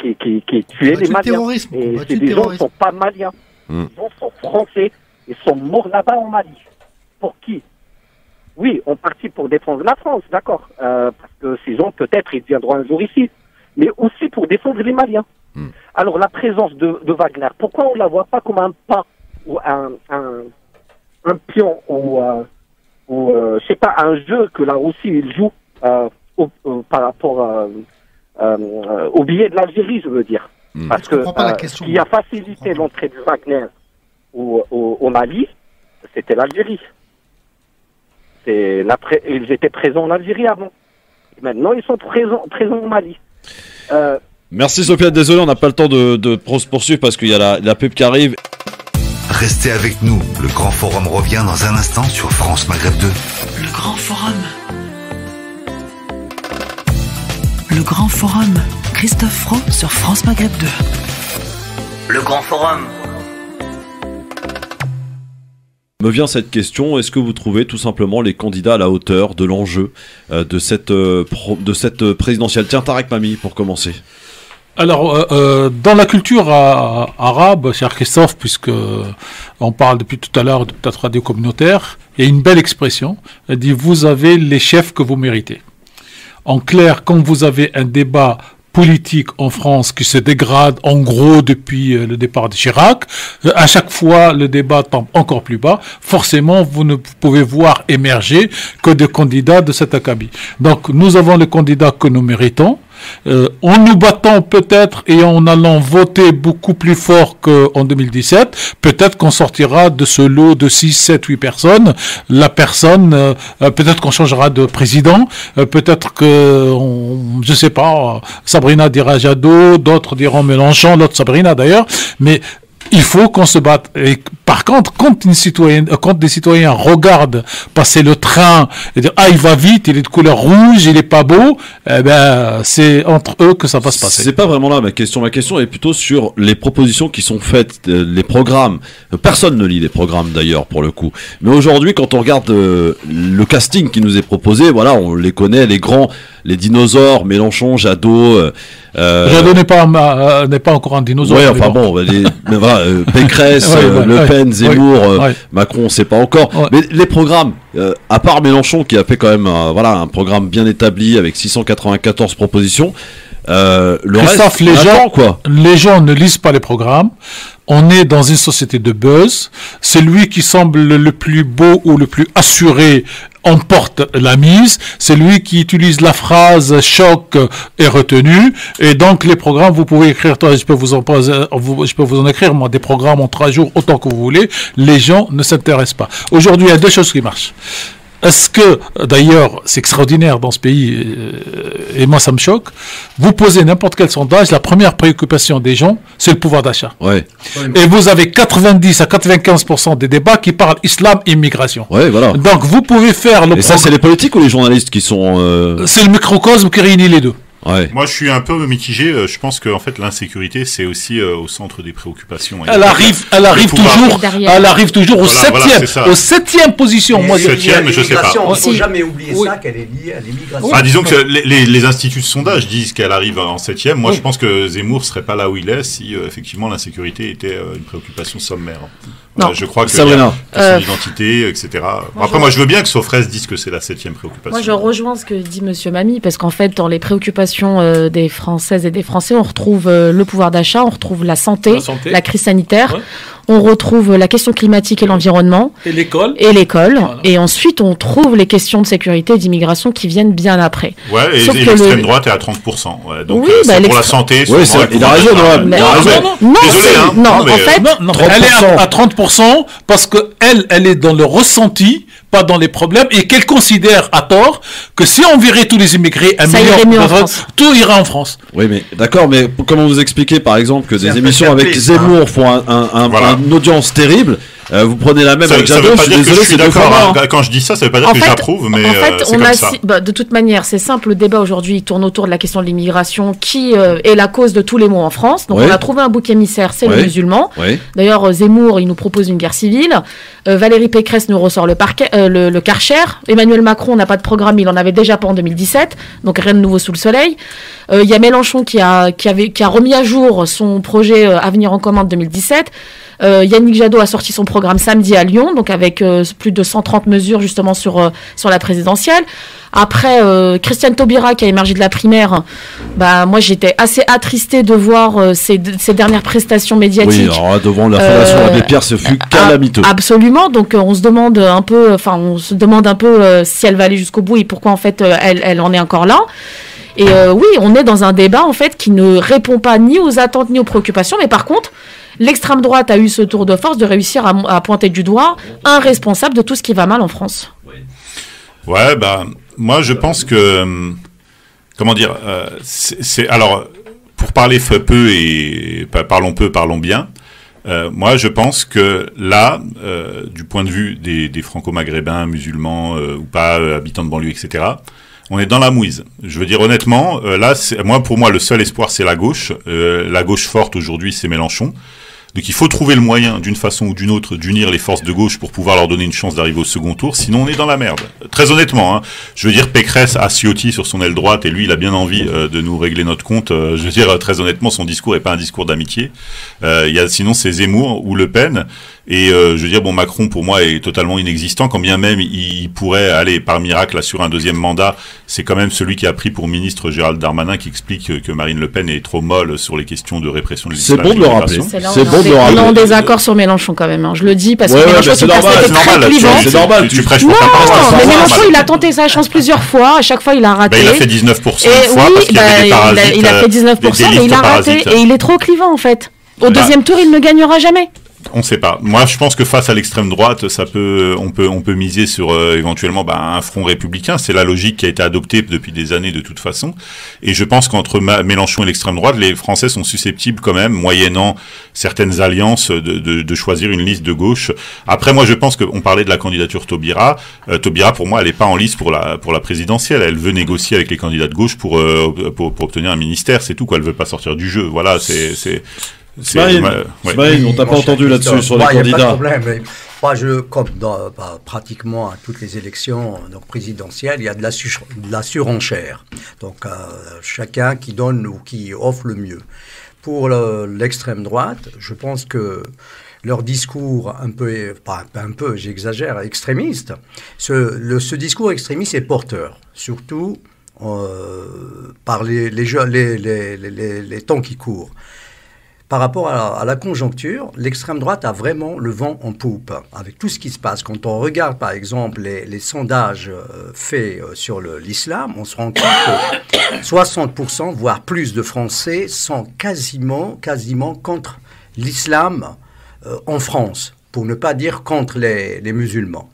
tuaient les Maliens. Et ces gens ne sont pas Maliens. Ils sont français. Ils sont morts là-bas en Mali. Pour qui? Oui, on partit pour défendre la France, d'accord. Parce que ces gens, peut-être, ils viendront un jour ici. Mais aussi pour défendre les Maliens. Alors, la présence de Wagner, pourquoi on ne la voit pas comme un pas ou un pion ou je sais pas, un jeu que la Russie il joue par rapport au billet de l'Algérie, je veux dire. Parce que ce qui a facilité l'entrée de Wagner au Mali, c'était l'Algérie. Ils étaient présents en Algérie avant. Et maintenant, ils sont présents au Mali. Merci Sofiane, désolé, on n'a pas le temps de poursuivre parce qu'il y a la pub qui arrive. Restez avec nous, le Grand Forum revient dans un instant sur France Maghreb 2. Le Grand Forum. Le Grand Forum. Christophe Fro sur France Maghreb 2. Le Grand Forum. Me vient cette question, est-ce que vous trouvez tout simplement les candidats à la hauteur de l'enjeu de cette présidentielle? Tiens, Tarek Mami, pour commencer. Alors, dans la culture arabe, cher Christophe, puisque on parle depuis tout à l'heure de notre radio communautaire, il y a une belle expression, elle dit « vous avez les chefs que vous méritez ». En clair, quand vous avez un débat politique en France qui se dégrade en gros depuis le départ de Chirac, à chaque fois le débat tombe encore plus bas, forcément vous ne pouvez voir émerger que des candidats de cet acabit. Donc nous avons les candidats que nous méritons, en nous battant peut-être et en allant voter beaucoup plus fort qu'en 2017, peut-être qu'on sortira de ce lot de 6, 7, 8 personnes. La personne, peut-être qu'on changera de président, peut-être que, je sais pas, Sabrina dira Jadot, d'autres diront Mélenchon, l'autre Sabrina d'ailleurs, mais il faut qu'on se batte. Et par contre, quand des citoyens regardent passer le train et dire il va vite, il est de couleur rouge, il est pas beau, eh ben c'est entre eux que ça va se passer. C'est pas vraiment là ma question. Ma question est plutôt sur les propositions qui sont faites, les programmes. Personne ne lit les programmes d'ailleurs pour le coup. Mais aujourd'hui, quand on regarde le casting qui nous est proposé, voilà, on les connaît, les grands, les dinosaures, Mélenchon, Jadot. Jadot n'est pas encore un dinosaure. Ouais, enfin bon, mais voilà, Pécresse, Le Pen, Zemmour, Macron, on sait pas encore. Mais les programmes, à part Mélenchon qui a fait quand même un programme bien établi avec 694 propositions. Le reste, les gens ne lisent pas les programmes. On est dans une société de buzz. Celui qui semble le plus beau ou le plus assuré emporte la mise. C'est lui qui utilise la phrase choc est retenu. Et donc les programmes, vous pouvez écrire, je peux vous en écrire moi des programmes en 3 jours autant que vous voulez. Les gens ne s'intéressent pas. Aujourd'hui, il y a 2 choses qui marchent. Est-ce que, d'ailleurs, c'est extraordinaire dans ce pays, et moi ça me choque, vous posez n'importe quel sondage, la première préoccupation des gens, c'est le pouvoir d'achat. Ouais. Et vous avez 90 à 95% des débats qui parlent islam et immigration. Ouais, voilà. Donc vous pouvez faire Et ça, c'est les politiques ou les journalistes qui sont... C'est le microcosme qui réunit les deux. Ouais. Moi, je suis un peu mitigé. Je pense qu'en fait, l'insécurité, c'est aussi au centre des préoccupations. Elle arrive toujours au septième position. Moi, septième, je sais pas. Il ne faut jamais oublier ça, qu'elle est liée à l'immigration. Disons que les instituts de sondage disent qu'elle arrive en 7e. Moi, je pense que Zemmour serait pas là où il est si effectivement l'insécurité était une préoccupation sommaire. Je crois que son identité, etc. Après, moi, je veux bien que Sofres dise que c'est la 7e préoccupation. Moi, je rejoins ce que dit Monsieur Mamie, parce qu'en fait, dans les préoccupations des Françaises et des Français, on retrouve le pouvoir d'achat, on retrouve la santé, la crise sanitaire, on retrouve la question climatique et l'environnement. Et l'école. Voilà. Et ensuite, on trouve les questions de sécurité et d'immigration qui viennent bien après. Ouais, et l'extrême droite est à 30%. Ouais, donc, c'est pour la santé. Oui, il a raison, Non, en fait, elle est à 30% parce que elle est dans le ressenti, pas dans les problèmes, et qu'elle considère à tort que si on virait tous les immigrés, tout ira en France. Oui, mais d'accord, mais comment vous expliquez par exemple que des émissions avec Zemmour font une audience terrible? Vous prenez la même avec Jadot, je suis désolé, c'est d'accord. Quand je dis ça, ça veut pas dire que j'approuve, mais c'est comme ça. De toute manière, c'est simple, le débat aujourd'hui tourne autour de la question de l'immigration qui est la cause de tous les maux en France. Donc on a trouvé un bouc émissaire, c'est le musulman. D'ailleurs, Zemmour, il nous propose une guerre civile. Valérie Pécresse nous ressort le Karcher. Emmanuel Macron n'a pas de programme, il en avait déjà pas en 2017. Donc rien de nouveau sous le soleil. Il y a Mélenchon qui a remis à jour son projet Avenir en commun de 2017. Yannick Jadot a sorti son programme samedi à Lyon, donc avec plus de 130 mesures justement sur la présidentielle. Après, Christiane Taubira qui a émergé de la primaire, moi j'étais assez attristée de voir ces dernières prestations médiatiques. Oui, alors devant la Fondation Abbé Pierre, ce fut calamiteux. Absolument, donc on se demande un peu si elle va aller jusqu'au bout et pourquoi en fait elle en est encore là. Et oui, on est dans un débat en fait qui ne répond pas ni aux attentes ni aux préoccupations, mais par contre, l'extrême droite a eu ce tour de force de réussir à pointer du doigt un responsable de tout ce qui va mal en France. Ouais, moi je pense que comment dire, alors pour parler peu et parlons peu, parlons bien. Moi, je pense que là, du point de vue des franco-maghrébins, musulmans ou pas, habitants de banlieue, etc., on est dans la mouise. Je veux dire honnêtement, là, pour moi, le seul espoir, c'est la gauche. La gauche forte aujourd'hui, c'est Mélenchon. Donc il faut trouver le moyen, d'une façon ou d'une autre, d'unir les forces de gauche pour pouvoir leur donner une chance d'arriver au second tour. Sinon, on est dans la merde. Très honnêtement, hein. Je veux dire, Pécresse a Ciotti sur son aile droite et lui, il a bien envie de nous régler notre compte. Je veux dire, très honnêtement, son discours est pas un discours d'amitié. Sinon, c'est Zemmour ou Le Pen. Et je veux dire, bon, Macron pour moi est totalement inexistant, quand bien même il pourrait aller par miracle assurer un deuxième mandat. C'est quand même celui qui a pris pour ministre Gérald Darmanin qui explique que Marine Le Pen est trop molle sur les questions de répression de l'islam. C'est bon de le rappeler. C'est bon de le rappeler. On est en désaccord sur Mélenchon quand même. Hein. Je le dis parce que Mélenchon c'est normal. Tu prêches pour ta paroisse. Mais Mélenchon il a tenté sa chance plusieurs fois. À chaque fois il a raté. Il a fait 19% une fois parce qu'il y avait des parasites. Il a fait 19% mais il a raté et il est trop clivant en fait. Au deuxième tour il ne gagnera jamais. On ne sait pas. Moi, je pense que face à l'extrême droite, on peut miser sur éventuellement un front républicain. C'est la logique qui a été adoptée depuis des années de toute façon. Et je pense qu'entre Mélenchon et l'extrême droite, les Français sont susceptibles quand même, moyennant certaines alliances, de choisir une liste de gauche. Après, moi, je pense qu'on parlait de la candidature Taubira. Taubira, pour moi, elle n'est pas en lice pour la présidentielle. Elle veut négocier avec les candidats de gauche pour obtenir un ministère. C'est tout, quoi. Elle veut pas sortir du jeu. Voilà, c'est Smaïn, on t'a pas entendu là-dessus sur les candidats. Pas de problème. Moi, comme dans pratiquement à toutes les élections donc présidentielles, il y a de la surenchère. Donc chacun qui donne ou qui offre le mieux. Pour l'extrême droite, je pense que leur discours j'exagère, extrémiste. Ce discours extrémiste est porteur, surtout par les temps qui courent. Par rapport à la conjoncture, l'extrême droite a vraiment le vent en poupe avec tout ce qui se passe. Quand on regarde, par exemple, les sondages faits sur l'islam, on se rend compte que 60%, voire plus de Français sont quasiment contre l'islam en France, pour ne pas dire contre les musulmans.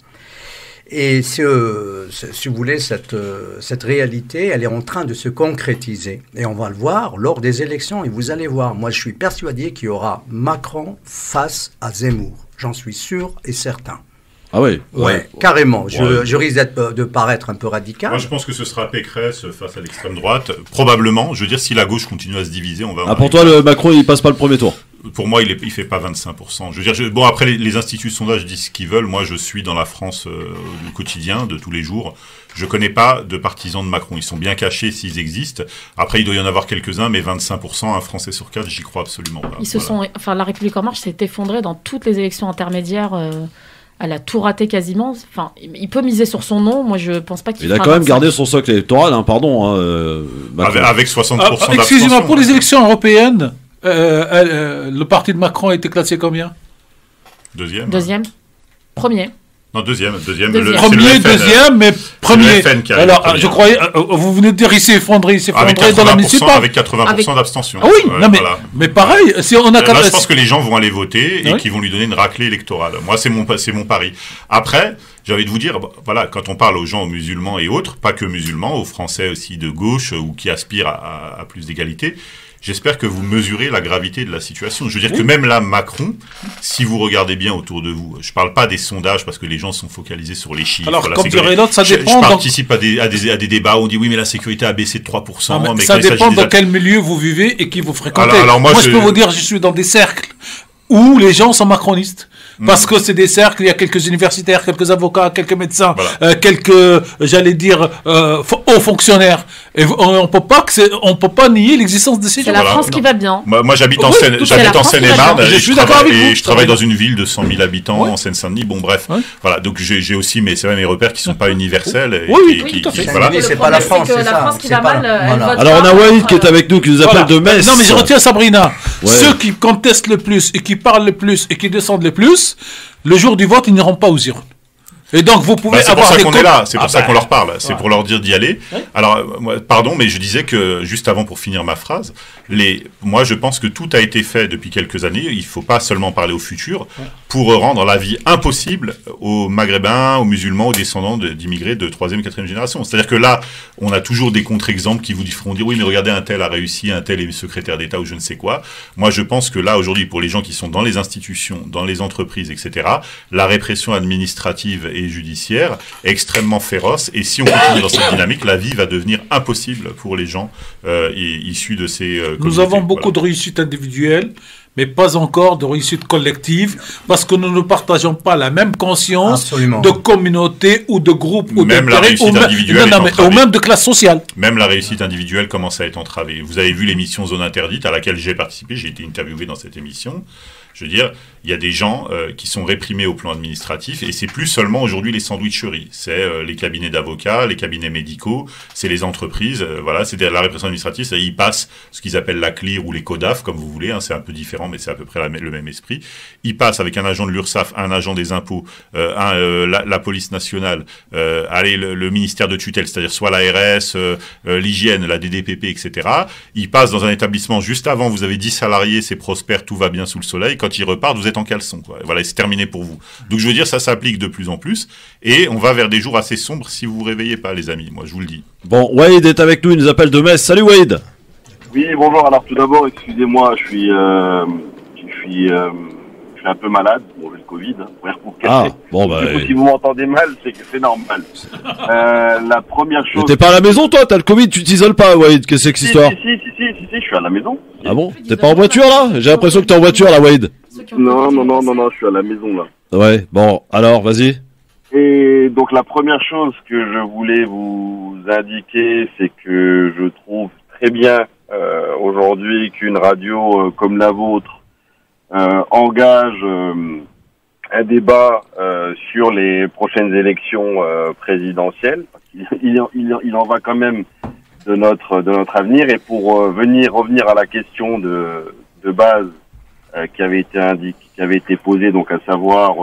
Et si vous voulez, cette réalité, elle est en train de se concrétiser. Et on va le voir lors des élections. Et vous allez voir, moi je suis persuadé qu'il y aura Macron face à Zemmour. J'en suis sûr et certain. Ah oui. Ouais, carrément. Je risque de paraître un peu radical. Moi, je pense que ce sera Pécresse face à l'extrême droite. Probablement. Je veux dire, si la gauche continue à se diviser, on va... pour toi, le Macron, il passe pas le premier tour? Pour moi, il fait pas 25%. Je veux dire, bon, après, les instituts de sondage disent ce qu'ils veulent. Moi, je suis dans la France du quotidien, de tous les jours. Je connais pas de partisans de Macron. Ils sont bien cachés s'ils existent. Après, il doit y en avoir quelques-uns, mais 25%, un Français sur 4, j'y crois absolument pas. La République En Marche s'est effondrée dans toutes les élections intermédiaires. Elle a tout raté quasiment. Enfin, il peut miser sur son nom. Moi, je pense pas qu'il. Il a quand même gardé son socle électoral, pardon. Avec 60% d'abstention. Excusez-moi, pour les élections européennes, le parti de Macron a été classé combien? Deuxième. Premier. Non, deuxième. Premier, deuxième, mais premier. Alors, je croyais, vous venez de dire, il s'est effondré dans la municipale. Avec 80% d'abstention. Ah oui, non, mais pareil, si on a là, je pense que les gens vont aller voter et qu'ils vont lui donner une raclée électorale. Moi, c'est mon pari. Après, j'ai envie de vous dire, voilà, quand on parle aux gens, aux musulmans et autres, pas que musulmans, aux Français aussi de gauche ou qui aspirent à plus d'égalité, j'espère que vous mesurez la gravité de la situation. Je veux dire que même là, Macron, si vous regardez bien autour de vous, je parle pas des sondages parce que les gens sont focalisés sur les chiffres. Alors, comme dirait l'autre, ça Je dépend. participe à des débats où on dit oui, mais la sécurité a baissé de 3%. Non, mais ça dépend dans quel milieu vous vivez et qui vous fréquentez. Alors, moi, je peux vous dire, je suis dans des cercles où les gens sont macronistes. Parce que c'est des cercles, il y a quelques universitaires, quelques avocats, quelques médecins, quelques, j'allais dire, hauts fonctionnaires. Et on peut pas nier l'existence de ces gens. C'est la France qui va bien. Moi, j'habite en Seine-et-Marne et je travaille dans une ville de 100 000 habitants en Seine-Saint-Denis. Bon, bref. Voilà. Donc, j'ai aussi mes repères qui sont pas universels. Oui, tout à fait. Voilà. C'est pas la France, c'est ça. La France qui va mal, alors, on a Walid qui est avec nous, qui nous appelle de Metz. Non, mais je retiens Sabrina. Ceux qui contestent le plus et qui parlent le plus et qui descendent le plus, le jour du vote, ils n'iront pas aux urnes. Et donc, vous pouvez avoir des... C'est pour ça qu'on leur parle. C'est pour leur dire d'y aller. Alors, pardon, mais je disais que, juste avant pour finir ma phrase, moi, je pense que tout a été fait depuis quelques années. Il ne faut pas seulement parler au futur pour rendre la vie impossible aux Maghrébins, aux musulmans, aux descendants d'immigrés de 3e et 4e génération. C'est-à-dire que là, on a toujours des contre-exemples qui vous feront dire oui, mais regardez, un tel a réussi, un tel est secrétaire d'État ou je ne sais quoi. Moi, je pense que là, aujourd'hui, pour les gens qui sont dans les institutions, dans les entreprises, etc., la répression administrative et judiciaire est extrêmement féroce. Et si on continue dans cette dynamique, la vie va devenir impossible pour les gens issus de ces communautés. Nous avons beaucoup de réussites individuelles, mais pas encore de réussite collective, parce que nous ne partageons pas la même conscience de communauté ou de groupe ou d'intérêt, ou même de classe sociale. Même la réussite individuelle commence à être entravée. Vous avez vu l'émission Zone Interdite à laquelle j'ai participé, j'ai été interviewé dans cette émission. Je veux dire, il y a des gens qui sont réprimés au plan administratif et c'est plus seulement aujourd'hui les sandwicheries. C'est les cabinets d'avocats, les cabinets médicaux, c'est les entreprises. Voilà, c'est la répression administrative. Ils passent ce qu'ils appellent la CLIR ou les CODAF, comme vous voulez. Hein, c'est un peu différent, mais c'est à peu près le même esprit. Ils passent avec un agent de l'URSSAF, un agent des impôts, la police nationale, le ministère de tutelle, c'est-à-dire soit l'ARS, l'hygiène, la DDPP, etc. Ils passent dans un établissement juste avant. Vous avez 10 salariés, c'est prospère, tout va bien sous le soleil. Quand ils repartent, vous êtes en caleçon, quoi. Voilà, c'est terminé pour vous. Donc je veux dire, ça s'applique de plus en plus, et on va vers des jours assez sombres si vous vous réveillez pas, les amis. Moi, je vous le dis. Bon, Wade est avec nous, il nous appelle de Metz. Salut Wade. Oui, bonjour. Alors tout d'abord, excusez-moi, je suis un peu malade. Bon, j'ai le Covid. Bon bah. Si vous m'entendez mal, c'est que c'est normal. La première chose. T'es pas à la maison, toi? T'as le Covid, tu t'isoles pas, Wade? Qu'est-ce que c'est que cette histoire? Si, je suis à la maison. Ah bon? T'es pas en voiture là? J'ai l'impression que t'es en voiture là, Wade. Non, je suis à la maison là. Ouais, bon, alors, vas-y. Et donc la première chose que je voulais vous indiquer, c'est que je trouve très bien aujourd'hui qu'une radio comme la vôtre engage un débat sur les prochaines élections présidentielles. Il en va quand même de notre avenir. Et pour revenir à la question de base qui avait été posée, donc à savoir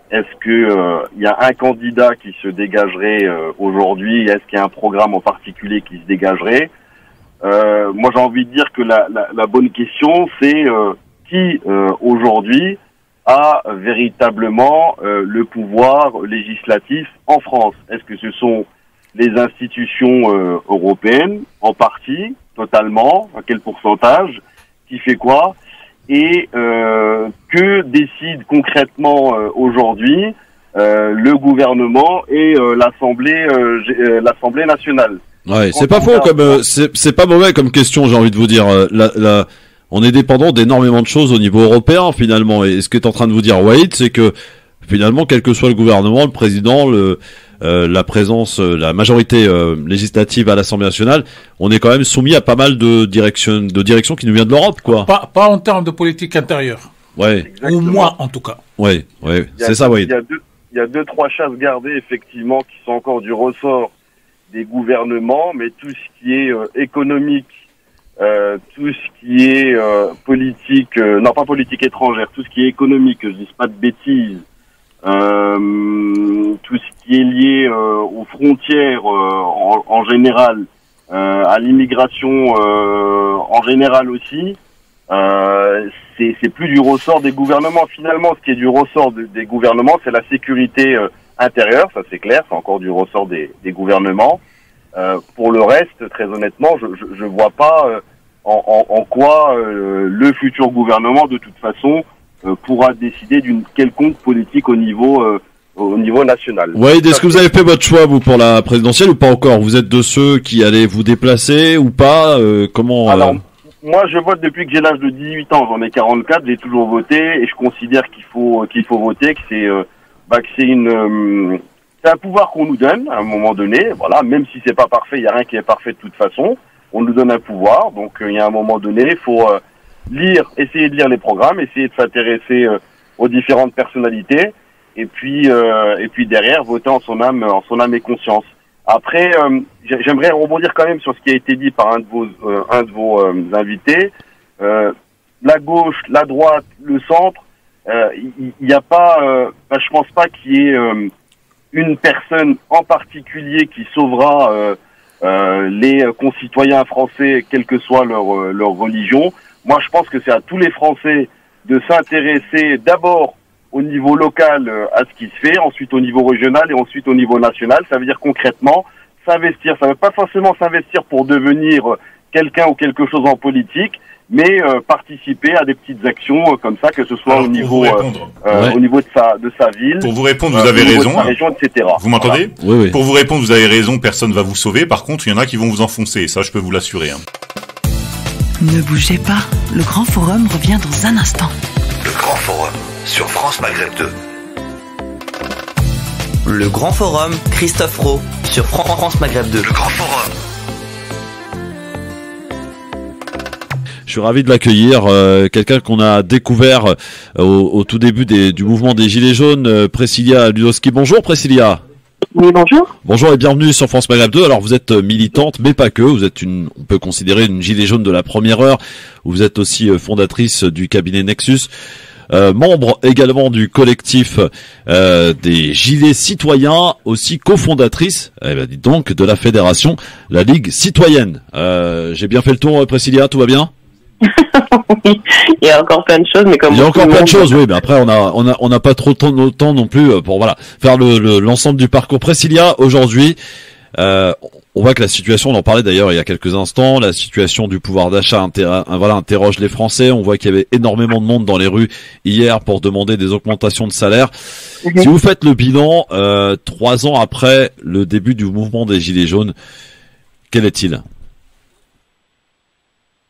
est-ce que il y a un candidat qui se dégagerait aujourd'hui? Est-ce qu'il y a un programme en particulier qui se dégagerait? Moi, j'ai envie de dire que la bonne question, c'est qui aujourd'hui a véritablement le pouvoir législatif en France? Est-ce que ce sont les institutions européennes en partie, totalement? À quel pourcentage? Qui fait quoi? Et que décide concrètement aujourd'hui le gouvernement et l'Assemblée nationale? Ouais, c'est pas faux comme c'est pas mauvais comme question, j'ai envie de vous dire. On est dépendant d'énormément de choses au niveau européen finalement. Et ce que est en train de vous dire Wade, c'est que finalement, quel que soit le gouvernement, le président, la présence, la majorité législative à l'Assemblée nationale, on est quand même soumis à pas mal de directions qui nous viennent de l'Europe, quoi. Pas en termes de politique intérieure. Ouais. Exactement. Ou moins, en tout cas. Ouais, c'est ça, Wade. Il y a deux, trois chasses gardées, effectivement, qui sont encore du ressort des gouvernements, mais tout ce qui est économique, tout ce qui est politique, non pas politique étrangère, tout ce qui est économique, je dis pas de bêtises, tout ce qui est lié aux frontières en général, à l'immigration en général aussi, c'est plus du ressort des gouvernements. Finalement, ce qui est du ressort des gouvernements, c'est la sécurité intérieure, ça c'est clair, c'est encore du ressort des gouvernements. Pour le reste, très honnêtement, je vois pas en quoi le futur gouvernement, de toute façon, pourra décider d'une quelconque politique au niveau national. Wade, est-ce que vous avez fait votre choix, vous, pour la présidentielle ou pas encore? Vous êtes de ceux qui allaient vous déplacer ou pas? Comment Alors, moi, je vote depuis que j'ai l'âge de 18 ans. J'en ai 44, j'ai toujours voté et je considère qu'il faut voter, que c'est c'est un pouvoir qu'on nous donne à un moment donné. Voilà, même si c'est pas parfait, il y a rien qui est parfait de toute façon. On nous donne un pouvoir, donc il y a un moment donné, il faut essayer de lire les programmes, essayer de s'intéresser aux différentes personnalités, et puis derrière voter en son âme et conscience. Après, j'aimerais rebondir quand même sur ce qui a été dit par un de vos invités. La gauche, la droite, le centre, il n'y a pas, je pense pas qu'il y ait une personne en particulier qui sauvera les concitoyens français, quelle que soit leur religion. Moi, je pense que c'est à tous les Français de s'intéresser d'abord au niveau local à ce qui se fait, ensuite au niveau régional et ensuite au niveau national. Ça veut dire concrètement s'investir. Ça ne veut pas forcément s'investir pour devenir quelqu'un ou quelque chose en politique, mais participer à des petites actions comme ça, que ce soit au niveau de sa ville. Pour vous répondre, vous avez raison. De sa région, etc. Vous m'entendez? Voilà. Oui. Pour vous répondre, vous avez raison, personne ne va vous sauver. Par contre, il y en a qui vont vous enfoncer. Ça, je peux vous l'assurer. Ne bougez pas, le Grand Forum revient dans un instant. Le Grand Forum sur France Maghreb 2. Le Grand Forum, Christophe Roux sur France Maghreb 2. Le Grand Forum. Je suis ravi de l'accueillir. Quelqu'un qu'on a découvert au tout début du mouvement des Gilets jaunes, Priscilla Ludowski. Bonjour Priscilla. Oui, bonjour. Bonjour et bienvenue sur France Maghreb 2. Alors vous êtes militante, mais pas que. Vous êtes on peut considérer une gilet jaune de la première heure. Vous êtes aussi fondatrice du cabinet Nexus. Membre également du collectif des Gilets citoyens, aussi cofondatrice, dites donc, de la fédération, la Ligue citoyenne. J'ai bien fait le tour, Priscilla, tout va bien? Oui, il y a encore plein de choses, mais comme il y a encore plein de choses, oui, mais après on n'a pas trop de temps non plus pour faire l'ensemble du parcours. Priscilla, aujourd'hui, on voit que la situation, on en parlait d'ailleurs il y a quelques instants, la situation du pouvoir d'achat interroge les Français. On voit qu'il y avait énormément de monde dans les rues hier pour demander des augmentations de salaire. Si vous faites le bilan 3 ans après le début du mouvement des Gilets jaunes, quel est-il?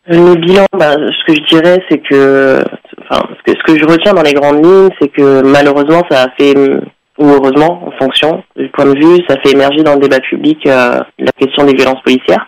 Le bilan, ce que je dirais, c'est que, ce que je retiens dans les grandes lignes, c'est que malheureusement, ça a fait, ou heureusement, en fonction du point de vue, ça fait émerger dans le débat public la question des violences policières.